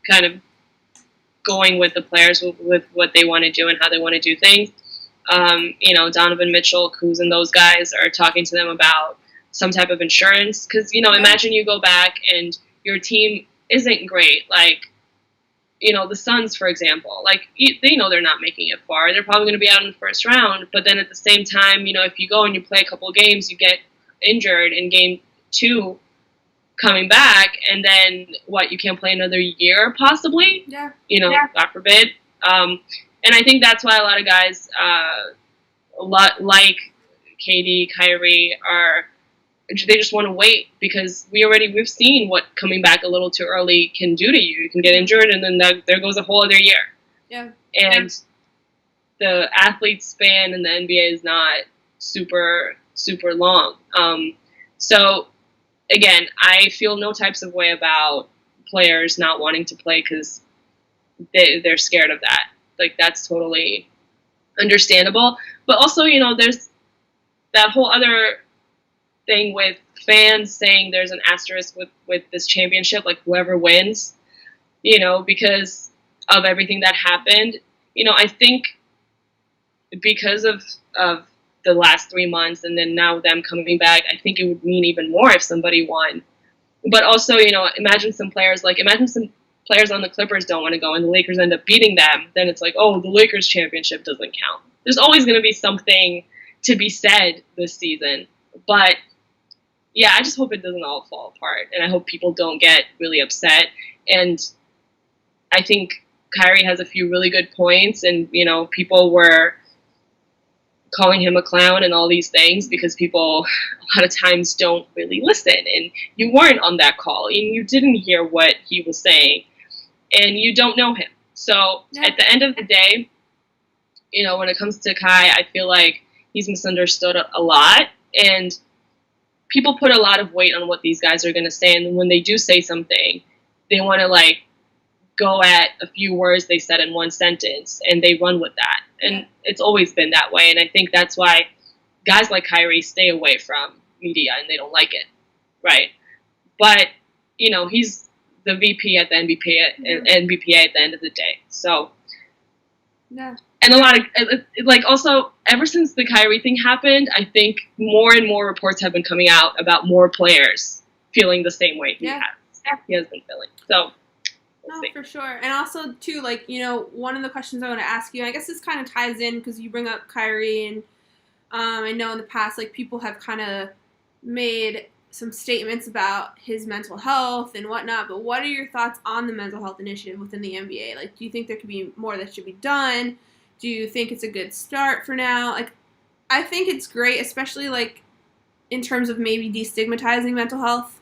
kind of going with the players with what they want to do and how they want to do things. Donovan Mitchell, Kuz, and those guys are talking to them about some type of insurance. Because, imagine you go back and your team isn't great. Like, the Suns, for example, like they know they're not making it far. They're probably going to be out in the first round. But then at the same time, if you go and you play a couple of games, you get injured in game 2 coming back. And then you can't play another year possibly? Yeah. God forbid. And I think that's why a lot of guys, like KD, Kyrie, they just want to wait, because we've seen what coming back a little too early can do to you. You can get injured, and then there goes a whole other year. Yeah. And the athlete span in the NBA is not super, super long. So, again, I feel no types of way about players not wanting to play because they're scared of that. Like, that's totally understandable. But also, there's that whole other thing with fans saying there's an asterisk with this championship, like whoever wins, because of everything that happened. I think because of the last 3 months and then now them coming back, I think it would mean even more if somebody won. But also, imagine some players on the Clippers don't want to go and the Lakers end up beating them. Then it's like, oh, the Lakers championship doesn't count. There's always going to be something to be said this season. But yeah, I just hope it doesn't all fall apart, and I hope people don't get really upset. And I think Kyrie has a few really good points, and people were calling him a clown and all these things because people a lot of times don't really listen, and you weren't on that call and you didn't hear what he was saying, and you don't know him. So at the end of the day, when it comes to Kai, I feel like he's misunderstood a lot, and people put a lot of weight on what these guys are going to say, and when they do say something, they want to go at a few words they said in one sentence, and they run with that. And it's always been that way, and I think that's why guys like Kyrie stay away from media and they don't like it, right? But, you know, he's the VP at the NBPA at the end of the day. So, yeah. And a lot of, like, also, ever since the Kyrie thing happened, I think more and more reports have been coming out about more players feeling the same way he has been feeling. So, no, for sure. And also, too, like, you know, one of the questions I want to ask you, I guess this kind of ties in because you bring up Kyrie, and I know in the past, like, people have kind of made some statements about his mental health and whatnot, but what are your thoughts on the mental health initiative within the NBA? Like, do you think there could be more that should be done? Do you think it's a good start for now? Like, I think it's great, especially, like, in terms of maybe destigmatizing mental health.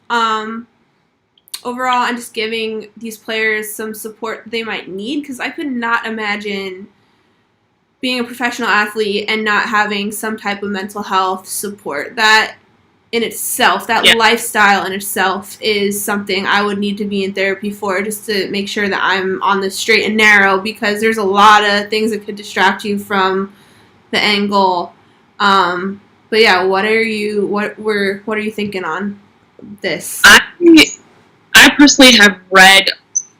Overall, and just giving these players some support they might need, because I could not imagine being a professional athlete and not having some type of mental health support. That in itself, that lifestyle in itself is something I would need to be in therapy for, just to make sure that I'm on the straight and narrow, because there's a lot of things that could distract you from the end goal. But yeah, what are you thinking on this? I personally have read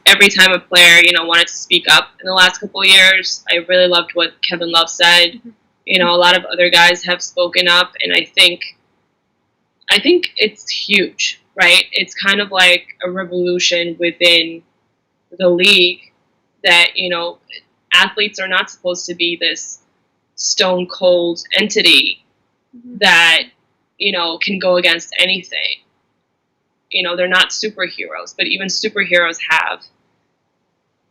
every time a player, you know, wanted to speak up in the last couple of years. I really loved what Kevin Love said. Mm-hmm. You know, a lot of other guys have spoken up, and I think it's huge, right? It's kind of like a revolution within the league that, you know, athletes are not supposed to be this stone cold entity that, you know, can go against anything. You know, they're not superheroes, but even superheroes have,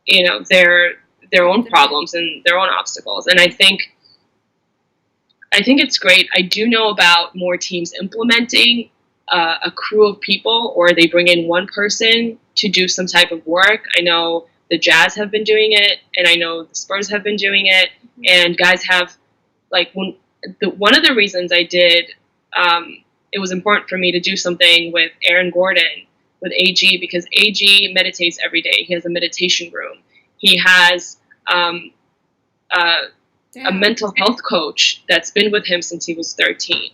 you know, their own problems and their own obstacles. And I think it's great. I do know about more teams implementing a crew of people, or they bring in one person to do some type of work. I know the Jazz have been doing it, and I know the Spurs have been doing it, and guys have, like, one of the reasons I did, it was important for me to do something with Aaron Gordon, with AG, because AG meditates every day. He has a meditation room. He has a mental health coach that's been with him since he was 13.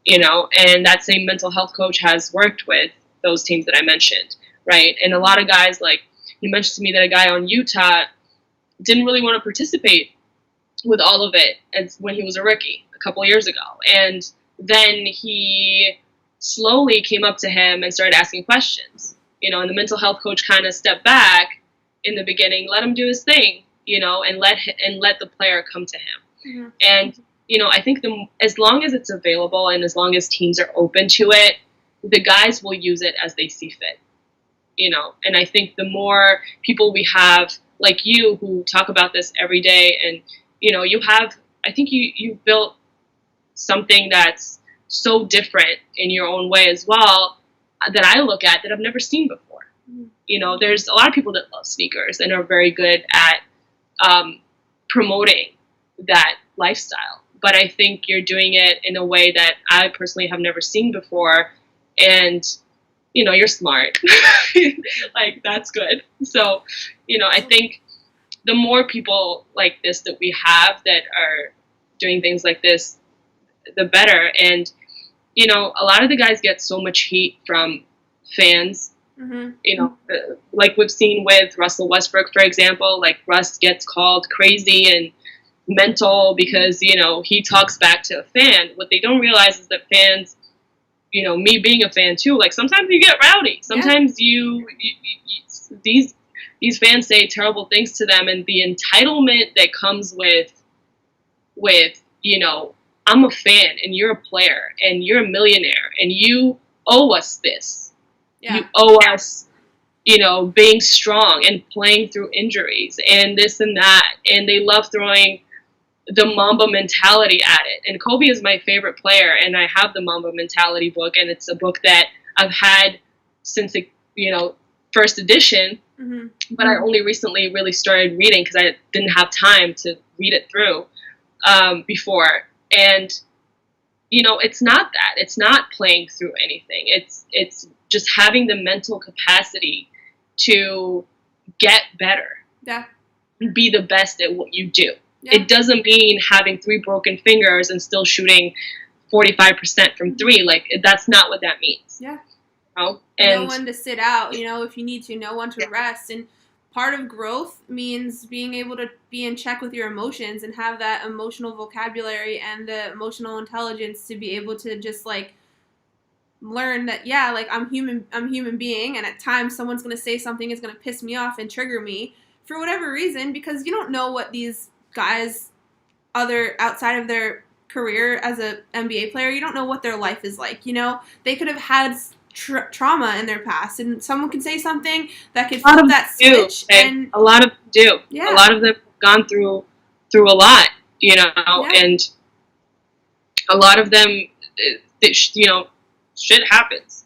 You know, and that same mental health coach has worked with those teams that I mentioned, right? And a lot of guys, like, you mentioned to me that a guy on Utah didn't really want to participate with all of it as when he was a rookie a couple of years ago. And then he slowly came up to him and started asking questions, you know, and the mental health coach kind of stepped back in the beginning, let him do his thing, you know, and let the player come to him. Mm-hmm. And, you know, I think as long as it's available and as long as teams are open to it, the guys will use it as they see fit, you know. And I think the more people we have, like you, who talk about this every day, and, you know, I think you built something that's so different in your own way as well, that I look at that I've never seen before. Mm-hmm. You know, there's a lot of people that love sneakers and are very good at promoting that lifestyle. But I think you're doing it in a way that I personally have never seen before. And, you know, you're smart. Like, that's good. So, you know, I think the more people like this that we have that are doing things like this, the better. And, you know, a lot of the guys get so much heat from fans. Mm-hmm. You know, like we've seen with Russell Westbrook, for example. Like, Russ gets called crazy and mental because, you know, he talks back to a fan. What they don't realize is that fans, you know, me being a fan too, like, sometimes you get rowdy. Sometimes these fans say terrible things to them, and the entitlement that comes with, you know, I'm a fan and you're a player and you're a millionaire and you owe us this. Yeah. You owe us, you know, being strong and playing through injuries and this and that. And they love throwing the Mamba mentality at it. And Kobe is my favorite player, and I have the Mamba mentality book, and it's a book that I've had since the, you know, first edition, mm-hmm. but I only recently really started reading because I didn't have time to read it through before. And, you know, it's not that. It's not playing through anything. It's just having the mental capacity to get better. Yeah. Be the best at what you do. Yeah. It doesn't mean having 3 broken fingers and still shooting 45% from three. Like, that's not what that means. Yeah. You know? And no one to sit out, you know, if you need to, no one to rest. And part of growth means being able to be in check with your emotions and have that emotional vocabulary and the emotional intelligence to be able to just like learn that, yeah, like I'm human being, and at times someone's going to say something is going to piss me off and trigger me for whatever reason, because you don't know what these guys other outside of their career as a NBA player, you don't know what their life is like. You know, they could have had trauma in their past, and someone could say something that could flip that switch. And a lot of them do. Yeah. A lot of them have gone through a lot, you know, and a lot of them, you know, shit happens.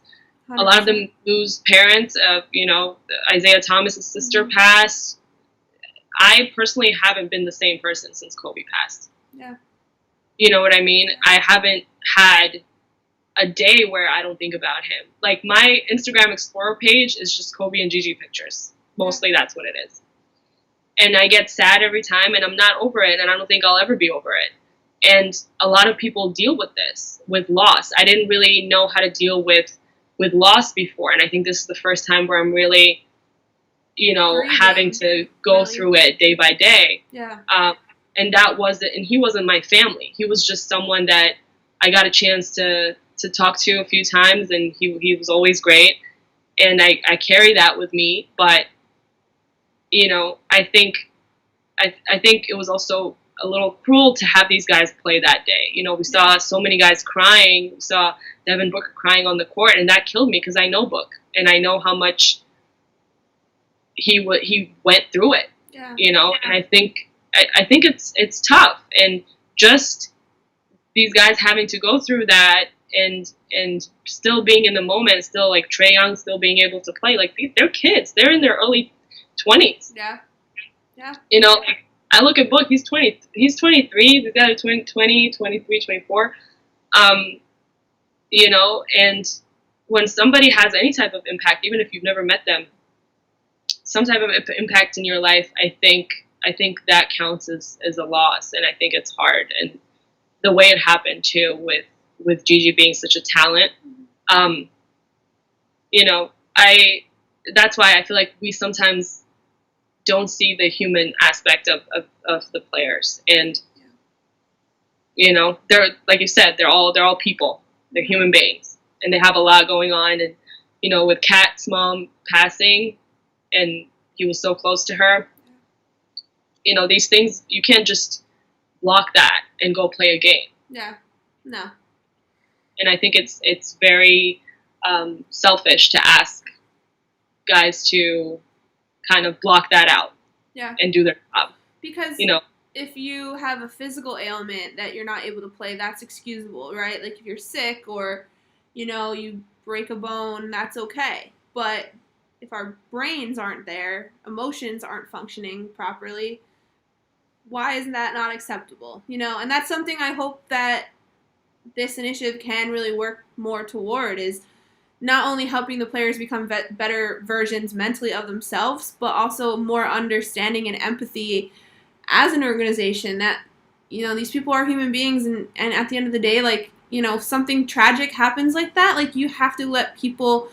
100%. A lot of them lose parents. You know, Isaiah Thomas's sister passed. I personally haven't been the same person since Kobe passed. Yeah. You know what I mean? I haven't had a day where I don't think about him. Like, my Instagram Explorer page is just Kobe and Gigi pictures. Mostly that's what it is. And I get sad every time, and I'm not over it, and I don't think I'll ever be over it. And a lot of people deal with this, with loss. I didn't really know how to deal with loss before, and I think this is the first time where I'm really, you know, having to go through it day by day. Yeah. And that wasn't, and he wasn't my family. He was just someone that I got a chance to talk to a few times, and he was always great. And I carry that with me. But, you know, I think it was also a little cruel to have these guys play that day. You know, we saw so many guys crying. We saw Devin Booker crying on the court, and that killed me because I know Book, and I know how much he went through it. Yeah. You know, and I think it's tough, and just these guys having to go through that and still being in the moment, still like Trae Young still being able to play. Like, they're kids. They're in their early 20s. Yeah. Yeah. You know, like, I look at Book, he's 20. He's 23. He's got a 20, 23, 24. You know, and when somebody has any type of impact, even if you've never met them, some type of impact in your life, I think that counts as a loss, and I think it's hard. And the way it happened too, with Gigi being such a talent, you know, that's why I feel like we sometimes don't see the human aspect of the players. And you know, they're, like you said, they're all people. They're human beings, and they have a lot going on. And you know, with Kat's mom passing, and he was so close to her, you know, these things, you can't just block that and go play a game. Yeah. No. And I think it's very selfish to ask guys to kind of block that out. Yeah. And do their job. Because, you know, if you have a physical ailment that you're not able to play, that's excusable, right? Like, if you're sick or, you know, you break a bone, that's okay. But if our brains aren't there, emotions aren't functioning properly, why is that not acceptable? You know, and that's something I hope that this initiative can really work more toward, is not only helping the players become better versions mentally of themselves, but also more understanding and empathy as an organization that, you know, these people are human beings, and at the end of the day, like, you know, if something tragic happens like that, like, you have to let people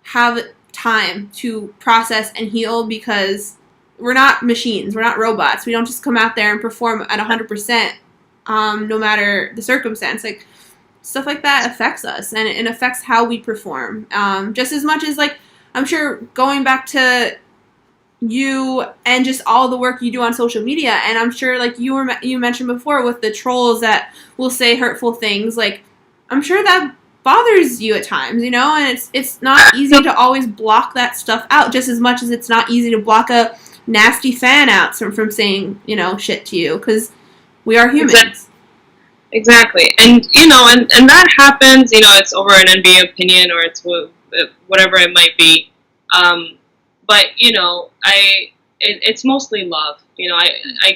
have time to process and heal, because we're not machines. We're not robots. We don't just come out there and perform at 100%, no matter the circumstance. Like, stuff like that affects us, and it affects how we perform. Just as much as, like, I'm sure going back to you and just all the work you do on social media, and I'm sure, like you mentioned before, with the trolls that will say hurtful things, like, I'm sure that bothers you at times, you know, and it's not easy to always block that stuff out, just as much as it's not easy to block a nasty fan out from saying, you know, shit to you, because we are humans. Exactly. And, you know, and that happens, you know, it's over an NBA opinion, or it's whatever it might be. But, you know, it's mostly love. You know,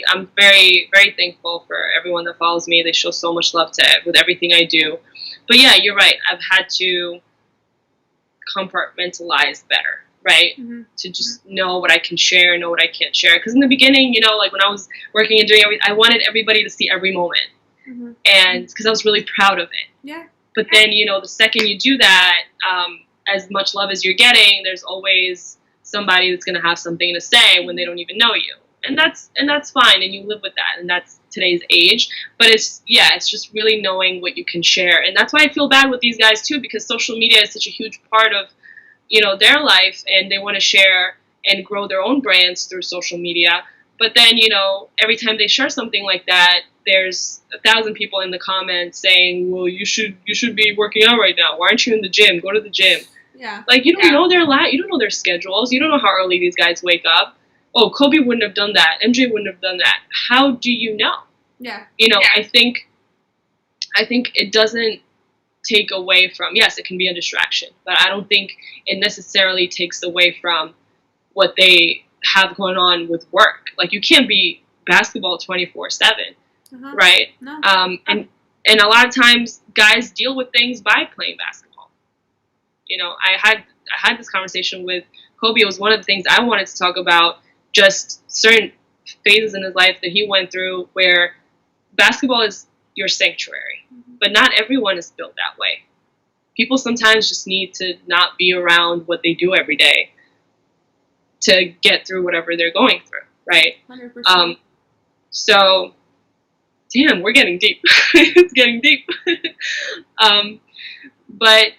I'm very, very thankful for everyone that follows me. They show so much love with everything I do. But yeah, you're right. I've had to compartmentalize better, right? Mm-hmm. To just know what I can share, know what I can't share. Because in the beginning, you know, like when I was working and doing everything, I wanted everybody to see every moment. and because I was really proud of it. Yeah. But then, you know, the second you do that, as much love as you're getting, there's always somebody that's going to have something to say when they don't even know you. And that's fine, and you live with that, and that's today's age. But it's just really knowing what you can share. And that's why I feel bad with these guys too, because social media is such a huge part of, you know, their life, and they want to share and grow their own brands through social media. But then, you know, every time they share something like that, there's 1,000 people in the comments saying, well, you should be working out right now. Why aren't you in the gym? Go to the gym. Yeah. Like, you don't know their life. You don't know their schedules. You don't know how early these guys wake up. Oh, Kobe wouldn't have done that. MJ wouldn't have done that. How do you know? Yeah. You know, I think it doesn't take away from, yes, it can be a distraction, but I don't think it necessarily takes away from what they have going on with work. Like, you can't be basketball 24/7, right? No. And a lot of times guys deal with things by playing basketball. You know, I had this conversation with Kobe. It was one of the things I wanted to talk about, just certain phases in his life that he went through where basketball is your sanctuary, but not everyone is built that way. People sometimes just need to not be around what they do every day to get through whatever they're going through, right? 100%. So, damn, we're getting deep. It's getting deep. But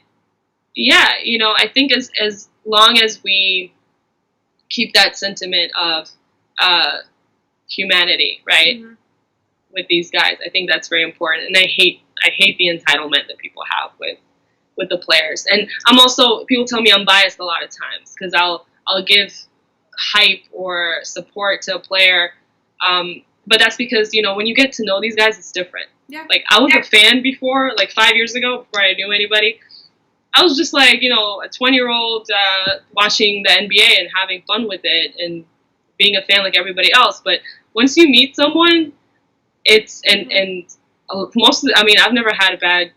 yeah, you know, I think as long as we keep that sentiment of humanity, right, with these guys, I think that's very important. And I hate the entitlement that people have with the players. And I'm also, people tell me I'm biased a lot of times because I'll give hype or support to a player, but that's because, you know, when you get to know these guys, it's different. Yeah. Like, I was a fan before, like 5 years ago, before I knew anybody. I was just like, you know, a 20-year-old watching the NBA and having fun with it and being a fan like everybody else. But once you meet someone, it's and most of the, I mean, I've never had a bad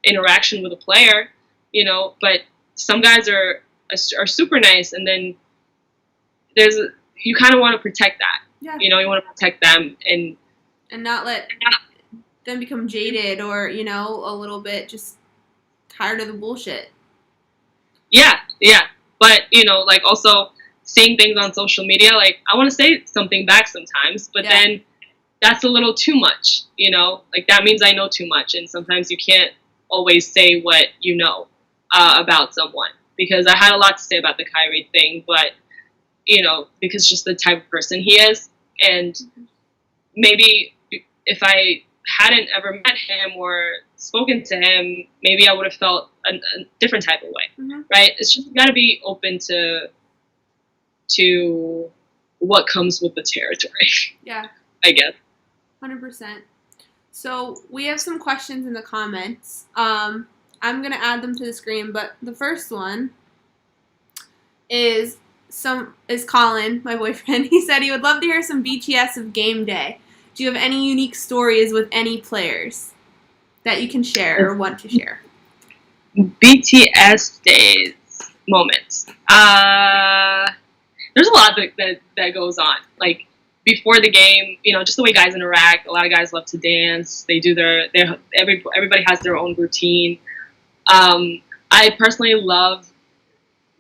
interaction with a player, you know, but some guys are super nice, and then you kind of want to protect that. Yeah. You know, you want to protect them and not let them become jaded or, you know, a little bit just tired of the bullshit. Yeah. But, you know, like, also seeing things on social media, like, I want to say something back sometimes, but then that's a little too much, you know? Like, that means I know too much, and sometimes you can't always say what you know about someone, because I had a lot to say about the Kyrie thing, but, you know, because just the type of person he is, and maybe if I hadn't ever met him or spoken to him, maybe I would have felt a different type of way, right? It's just got to be open to what comes with the territory. Yeah. I guess. 100%. So we have some questions in the comments. I'm going to add them to the screen, but the first one is Colin, my boyfriend. He said he would love to hear some BTS of game day. Do you have any unique stories with any players that you can share or want to share? BTS days, moments. There's a lot that goes on. Like, before the game, you know, just the way guys interact. A lot of guys love to dance. They do everybody has their own routine. I personally love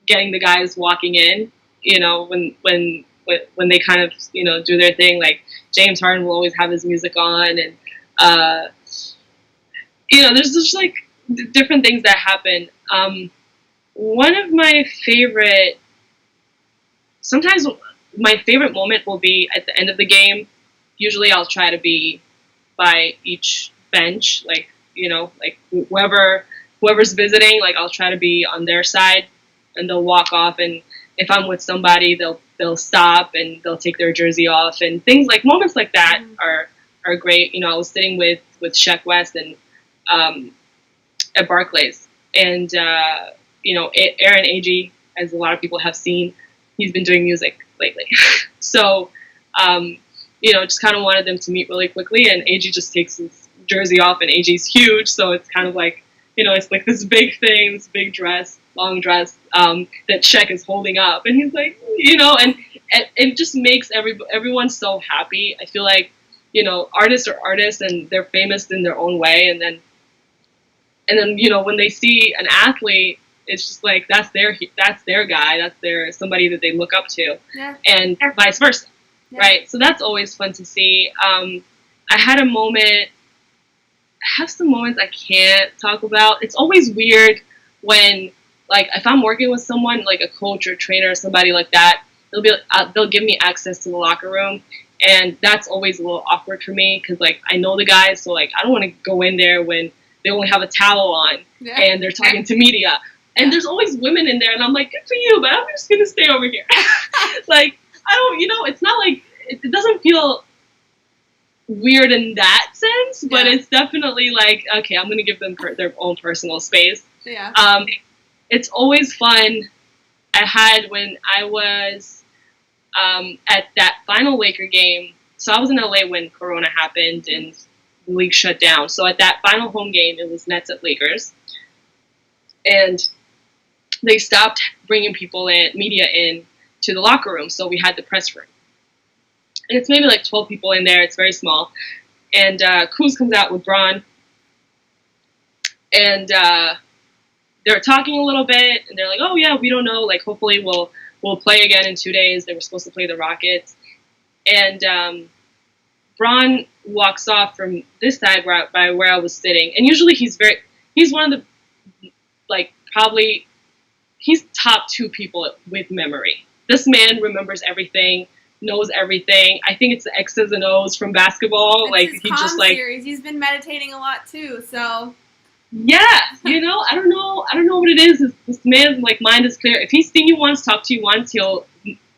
getting the guys walking in, you know, when they kind of, you know, do their thing. Like, James Harden will always have his music on, and you know, there's just like different things that happen. One of my favorite, sometimes my favorite moment will be at the end of the game. Usually I'll try to be by each bench, like, you know, like whoever's visiting, like, I'll try to be on their side, and they'll walk off, and if I'm with somebody, they'll stop and they'll take their jersey off, and things like, moments like that are great. You know, I was sitting with Sheck West and at Barclays, and you know, Aaron Ag, as a lot of people have seen, he's been doing music lately. So, you know, just kind of wanted them to meet really quickly, and AG just takes his jersey off, and AG's huge, so it's kind of like, you know, it's like this big thing, this big dress, long dress, that Sheck is holding up, and he's like, you know, and it just makes everyone so happy. I feel like artists are artists and they're famous in their own way, and then when they see an athlete, it's just like that's their guy, that's their somebody that they look up to, and vice versa, right? So that's always fun to see. I had a moment. I have some moments I can't talk about. It's always weird when, like, if I'm working with someone, like a coach or trainer or somebody like that, they'll give me access to the locker room, and that's always a little awkward for me because, like, I know the guys, so, like, I don't want to go in there when they only have a towel on and they're talking to media. And there's always women in there, and I'm like, good for you, but I'm just gonna stay over here. Like, I don't, it's not like it doesn't feel weird in that sense, but it's definitely like, okay, I'm gonna give them their own personal space. It's always fun. I had when I was at that final Laker game. So I was in LA when Corona happened and the league shut down. So at that final home game, it was Nets at Lakers, and they stopped bringing media in to the locker room. So we had the press room. And it's maybe like 12 people in there. It's very small. And Kuz comes out with Braun. And they're talking a little bit. And they're like, oh, yeah, we don't know. Like, hopefully we'll play again in 2 days. They were supposed to play the Rockets. And Braun walks off from this side by where I was sitting. And usually he's one of the, like, probably, he's top 2 people with memory. This man remembers everything. Knows everything. I think it's the X's and O's from basketball. It's like his he just like series. He's been meditating a lot too. So yeah, I don't know what it is. This man's like mind is clear. If he's seen you once, talked to you once, he'll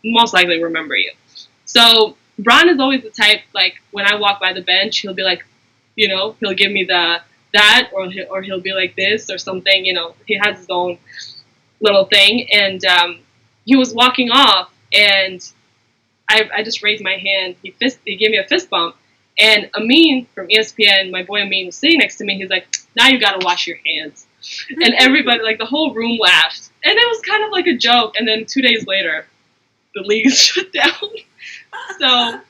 most likely remember you. So Braun is always the type, like, when I walk by the bench, he'll be like, he'll give me that, or he'll be like this or something. He has his own little thing, and he was walking off, and I just raised my hand. He gave me a fist bump. And Amin from ESPN, my boy Amin, was sitting next to me. He's like, now you got to wash your hands. And everybody, like, the whole room laughed. And it was kind of like a joke. And then 2 days later, the league is shut down. So,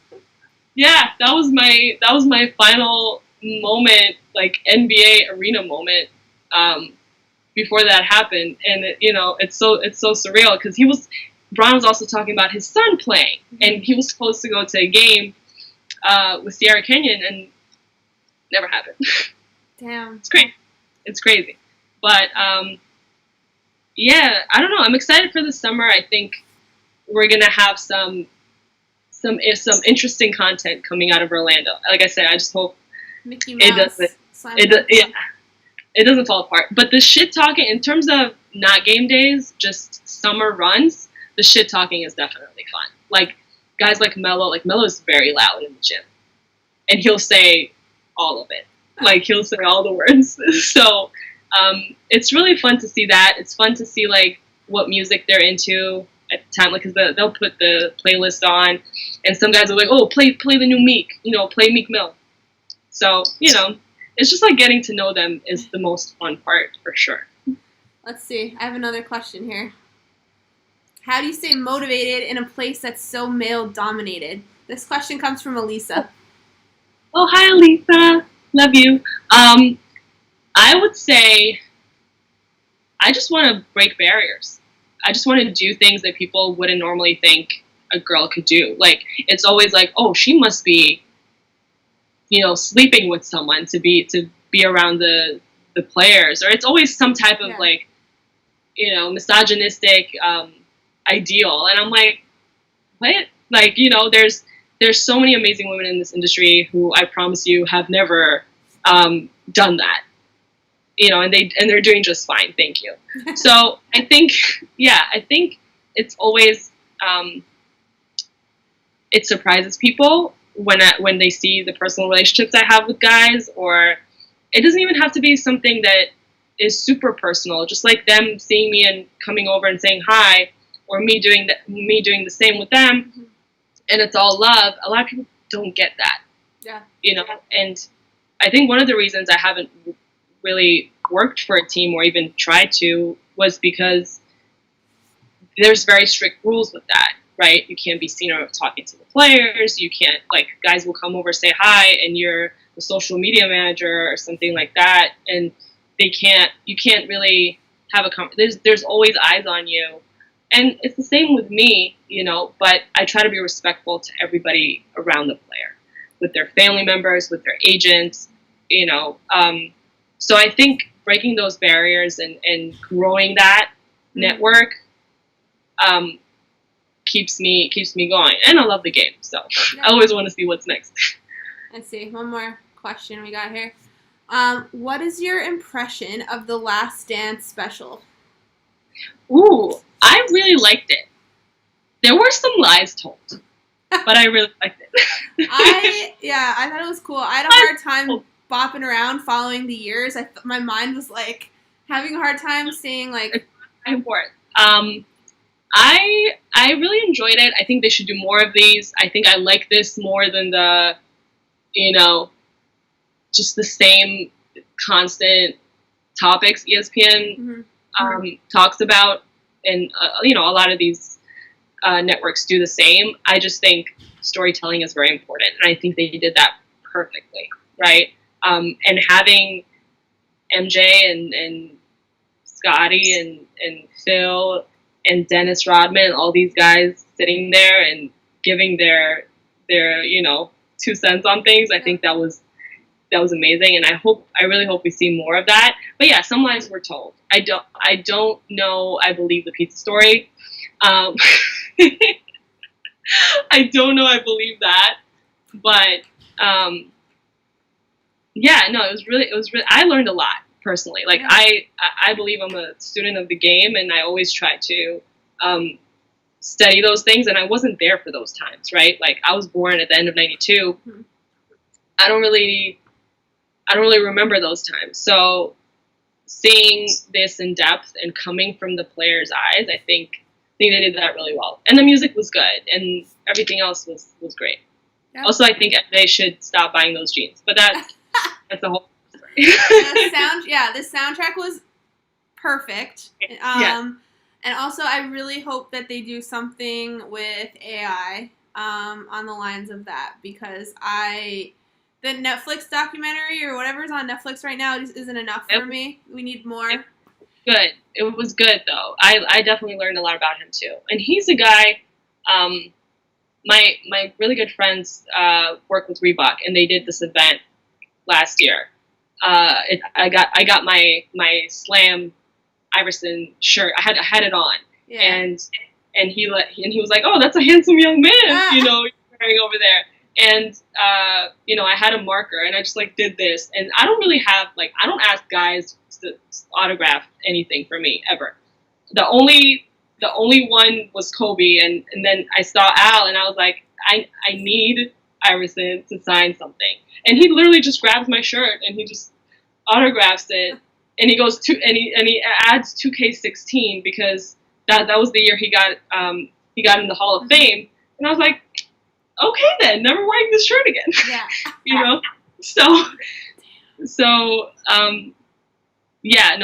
yeah, that was my final moment, like, NBA arena moment before that happened. And, it's so surreal because Braun was also talking about his son playing, and he was supposed to go to a game with Sierra Kenyon, and never happened. Damn. It's crazy. But, yeah, I don't know. I'm excited for the summer. I think we're going to have some interesting content coming out of Orlando. Like I said, I just hope Mickey Mouse, it doesn't fall apart. But the shit talking, in terms of not game days, just summer runs, the shit talking is definitely fun. Like, guys like Melo is very loud in the gym. And he'll say all of it. Like, he'll say all the words. So, it's really fun to see that. It's fun to see, like, what music they're into at the time. Like, because they'll put the playlist on. And some guys are like, oh, play the new Meek. Play Meek Mill. So, it's just like getting to know them is the most fun part, for sure. Let's see. I have another question here. How do you stay motivated in a place that's so male-dominated? This question comes from Elisa. Oh, hi, Elisa. Love you. I would say I just want to break barriers. I just want to do things that people wouldn't normally think a girl could do. Like, it's always like, oh, she must be, sleeping with someone to be around the players. Or it's always some type of, like, misogynistic ideal. And I'm like, what? Like, there's so many amazing women in this industry who I promise you have never done that. And they're doing just fine. Thank you. So I think it's always it surprises people when they see the personal relationships I have with guys, or it doesn't even have to be something that is super personal. Just like them seeing me and coming over and saying hi, or me doing the same with them, and it's all love. A lot of people don't get that. Yeah. And I think one of the reasons I haven't really worked for a team or even tried to was because there's very strict rules with that. right? You can't be seen or talking to the players. You can't, like, guys will come over, say hi, and you're the social media manager or something like that, and you can't really have a there's always eyes on you. And it's the same with me, but I try to be respectful to everybody around the player, with their family members, with their agents, so I think breaking those barriers and growing that network keeps me going. And I love the game, so I always want to see what's next. Let's see, one more question we got here. What is your impression of the Last Dance special? Ooh, I really liked it. There were some lies told, but I really liked it. I thought it was cool. I had a hard time bopping around following the years. My mind was like having a hard time seeing like. I really enjoyed it. I think they should do more of these. I think I like this more than the, just the same constant topics ESPN talks about, and a lot of these networks do the same. I just think storytelling is very important, and I think they did that perfectly, right? And having MJ and Scotty and Phil and Dennis Rodman, all these guys sitting there and giving their 2 cents on things, I think that was amazing, and I really hope we see more of that. But yeah, some lies were told. I don't know. I believe the pizza story. I don't know. I believe that, but it was really. I learned a lot personally. Like I believe I'm a student of the game, and I always try to study those things. And I wasn't there for those times, right? Like I was born at the end of '92. Mm-hmm. I don't really remember those times. So seeing this in depth and coming from the players' eyes, I think they did that really well. And the music was good, and everything else was great. Yeah. Also, I think they should stop buying those jeans. But that's a whole story. This soundtrack was perfect. Yes. And also, I really hope that they do something with AI on the lines of that, because the Netflix documentary or whatever's on Netflix right now just isn't enough for me. We need more. Good. It was good, though. I definitely learned a lot about him, too. And he's a guy, my really good friends work with Reebok, and they did this event last year. I got my Slam Iverson shirt. I had it on. Yeah. And he was like, "Oh, that's a handsome young man, wearing over there." And, I had a marker, and I just, did this. And I don't really have, I don't ask guys to autograph anything for me, ever. The only one was Kobe, and then I saw Al, and I was like, I need Iverson to sign something. And he literally just grabs my shirt, and he just autographs it, and he goes and he adds 2K16, because that was the year he got in the Hall of Fame. And I was like, okay then, never wearing this shirt again. Yeah.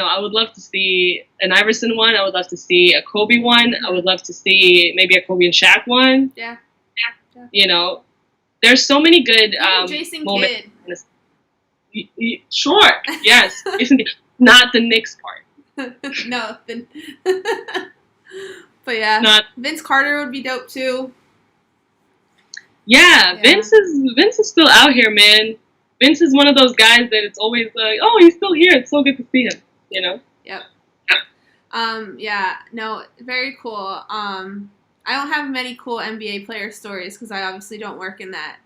I would love to see an Iverson one. I would love to see a Kobe one. I would love to see maybe a Kobe and Shaq one. Yeah. There's so many good Jason moments. Kidd. Sure. Yes. Not the Knicks part. No. But yeah. Vince Carter would be dope too. Yeah, Vince is still out here, man. Vince is one of those guys that it's always like, oh, he's still here. It's so good to see him, Yep. Very cool. I don't have many cool NBA player stories because I obviously don't work in that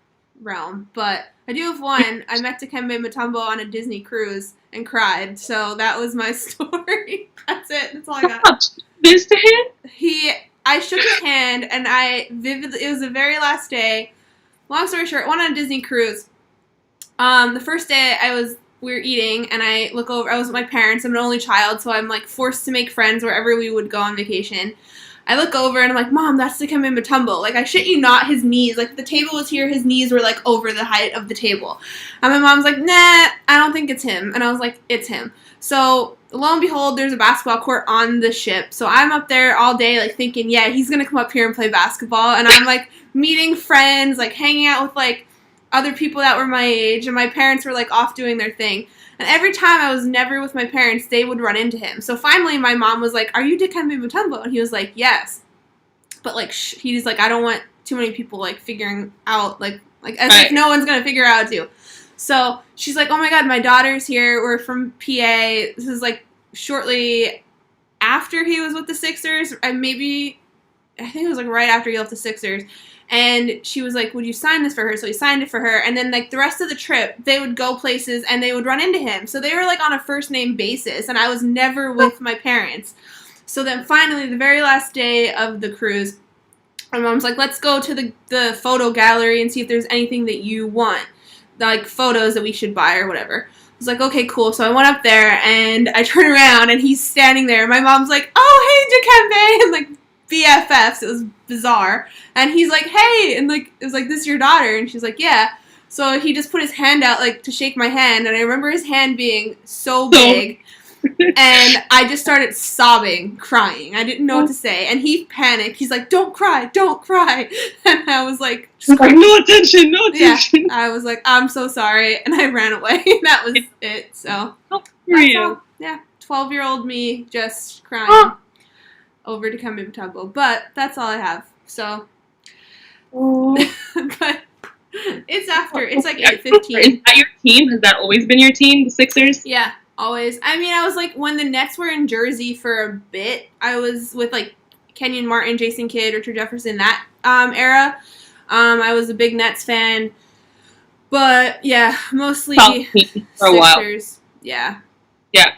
realm, but I do have one. I met Dikembe Mutombo on a Disney cruise and cried, so that was my story. That's it. That's all I got. This to him? I shook his hand, and it was the very last day. Long story short, went on a Disney cruise. The first day we were eating, and I look over, I was with my parents, I'm an only child, so I'm forced to make friends wherever we would go on vacation. I look over and I'm like, Mom, that's Dikembe Mutombo. Like, I shit you not, his knees, like, the table was here, his knees were, like, over the height of the table. And my mom's like, nah, I don't think it's him. And I was like, it's him. So, lo and behold, there's a basketball court on the ship. So I'm up there all day, like, thinking, yeah, he's going to come up here and play basketball. And I'm, like, meeting friends, like, hanging out with, like, other people that were my age. And my parents were, like, off doing their thing. And every time I was never with my parents, they would run into him. So finally, my mom was like, are you Dikembe Mutombo? And he was like, yes. But, like, he's like, I don't want too many people, like, figuring out, like as if no one's going to figure out too. So she's like, oh, my God, my daughter's here. We're from PA. This is, like, shortly after he was with the Sixers. And maybe, I think it was, like, right after he left the Sixers. And she was like, would you sign this for her? So he signed it for her. And then, like, the rest of the trip, they would go places and they would run into him. So they were, like, on a first-name basis. And I was never with my parents. So then finally, the very last day of the cruise, my mom's like, let's go to the photo gallery and see if there's anything that you want. Like, photos that we should buy or whatever. I was like, okay, cool. So I went up there and I turn around and he's standing there. My mom's like, oh, hey, Dikembe. And, like, BFFs. It was bizarre. And he's like, hey. And, like, it was like, this is your daughter? And she's like, yeah. So he just put his hand out, like, to shake my hand. And I remember his hand being so big. And I just started sobbing, crying. I didn't know what to say. And he panicked. He's like, don't cry, don't cry. And I was like, no attention, no attention. Yeah, I was like, I'm so sorry. And I ran away. That was it. So, that's all. Yeah, 12-year-old me just crying over Dikembe Mutombo. But that's all I have. So, but it's after. It's like 8:15. Is that your team? Has that always been your team, the Sixers? Yeah. Always. I mean, I was like, when the Nets were in Jersey for a bit, I was with like Kenyon Martin, Jason Kidd, Richard Jefferson, that era. I was a big Nets fan. But yeah, mostly for a while. Sixers. Yeah. Yeah.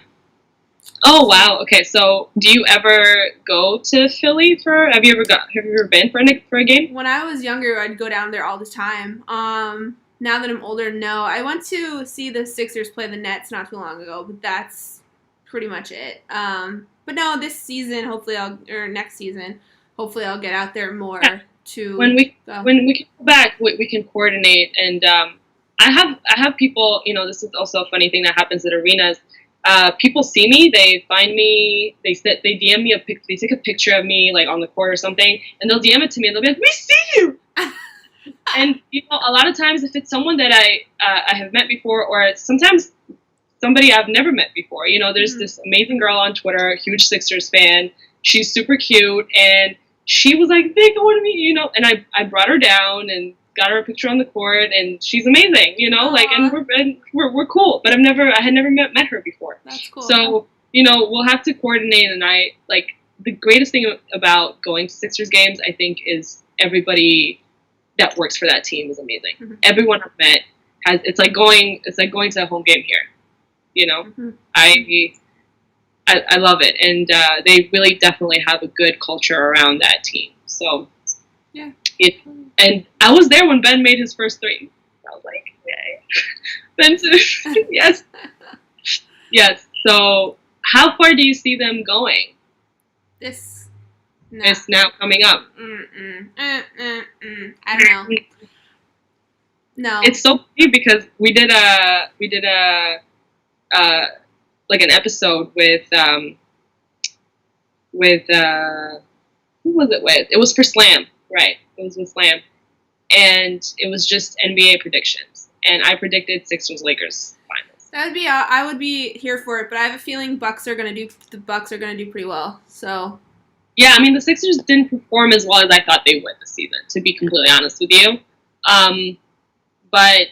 Oh wow. Okay, so do you ever go to Philly have you ever been for a game? When I was younger, I'd go down there all the time. Now that I'm older, no. I went to see the Sixers play the Nets not too long ago, but that's pretty much it. But no, this season, next season, hopefully I'll get out there more to. When we can go back, we can coordinate. And I have people. You know, this is also a funny thing that happens at arenas. People see me, they find me, they DM me they take a picture of me like on the court or something, and they'll DM it to me and they'll be like, we see you. And, you know, a lot of times if it's someone that I have met before, or sometimes somebody I've never met before, you know, there's this amazing girl on Twitter, huge Sixers fan. She's super cute, and she was like, Vic, I want to meet you, you know, and I brought her down and got her a picture on the court, and she's amazing, you know, like, and we're cool, but I had never met her before. That's cool. So, you know, we'll have to coordinate, and the greatest thing about going to Sixers games, I think, is everybody that works for that team is amazing. Mm-hmm. Everyone I've met it's like going to a home game here. You know, mm-hmm. I love it, and they really definitely have a good culture around that team. So yeah, and I was there when Ben made his first three. I was like, yay, Mentl.Sesh, yes. So how far do you see them going? This now coming up. I don't know. No. It's so funny because we did a like an episode with who was it with? It was for Slam, right? It was with Slam, and it was just NBA predictions, and I predicted Sixers Lakers finals. That would be I would be here for it, but I have a feeling the Bucks are gonna do pretty well. So. Yeah, I mean, the Sixers didn't perform as well as I thought they would this season, to be completely honest with you. But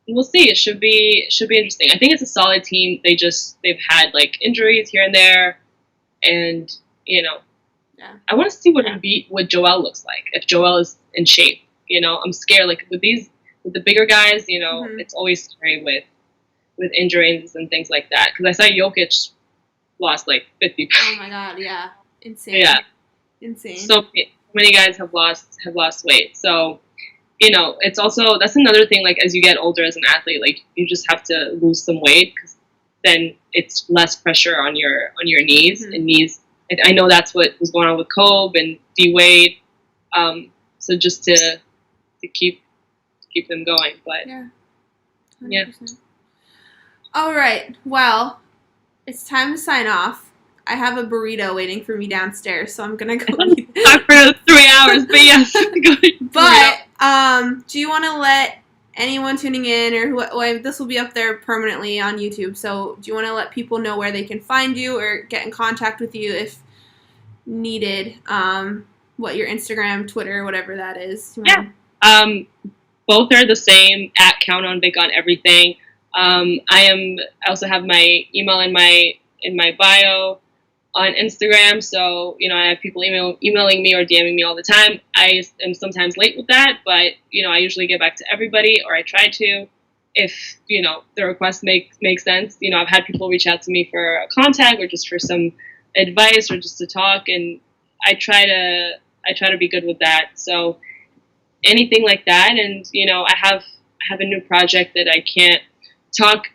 we'll see. It should be interesting. I think it's a solid team. They've had like injuries here and there, and you know, yeah. I want to see what Joel looks like, if Joel is in shape. You know, I'm scared. Like with the bigger guys, you know, mm-hmm. It's always scary with injuries and things like that. Because I saw Jokic lost like 50 pounds. Oh my God! Yeah. Insane. Yeah. Insane. So many guys have lost weight. So, you know, it's also, that's another thing, like, as you get older as an athlete, like, you just have to lose some weight, because then it's less pressure on your knees, mm-hmm. and knees I know that's what was going on with Kobe and D Wade. So just to keep them going, but yeah. 100%. Yeah. All right. Well, it's time to sign off. I have a burrito waiting for me downstairs, so I'm gonna go eat it. Talk for 3 hours, but yes. But do you want to let anyone tuning in, or well, this will be up there permanently on YouTube, so do you want to let people know where they can find you or get in contact with you if needed? What your Instagram, Twitter, whatever that is. Yeah. Both are the same, at Count on Vic on everything. I also have my email in my bio on Instagram, so I have people emailing me or DMing me all the time. I am sometimes late with that, but I usually get back to everybody, or I try to, if the request makes sense. I've had people reach out to me for a contact or just for some advice or just to talk, and I try to be good with that. So anything like that, and I have a new project that I can't talk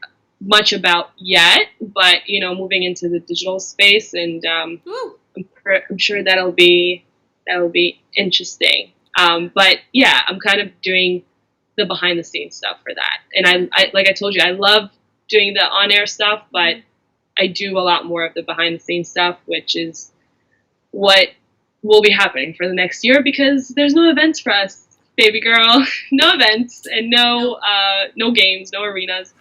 much about yet, but moving into the digital space, and I'm sure that'll be interesting. But yeah, I'm kind of doing the behind the scenes stuff for that, and I like I told you, I love doing the on air stuff, but I do a lot more of the behind the scenes stuff, which is what will be happening for the next year, because there's no events for us, baby girl. No events, and no games, no arenas.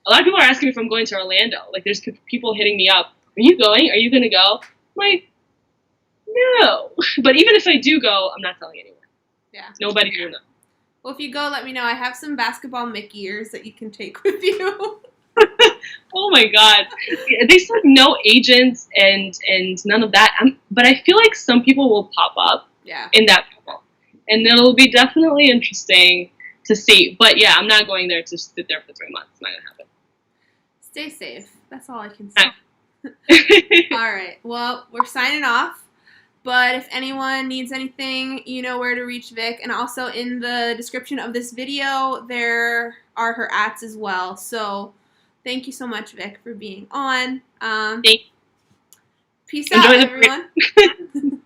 A lot of people are asking me if I'm going to Orlando. Like, there's people hitting me up. Are you going? Are you going to go? I'm like, no. But even if I do go, I'm not telling anyone. Yeah. Nobody will know. Well, if you go, let me know. I have some basketball Mickey ears that you can take with you. Oh my God. They said no agents and none of that. But I feel like some people will pop up in that bubble. And it'll be definitely interesting to see. But yeah, I'm not going there to sit there for 3 months. It's not going to happen. Stay safe. That's all I can say. All right. Well, we're signing off. But if anyone needs anything, you know where to reach Vic. And also in the description of this video, there are her ats as well. So thank you so much, Vic, for being on. Peace out, everyone.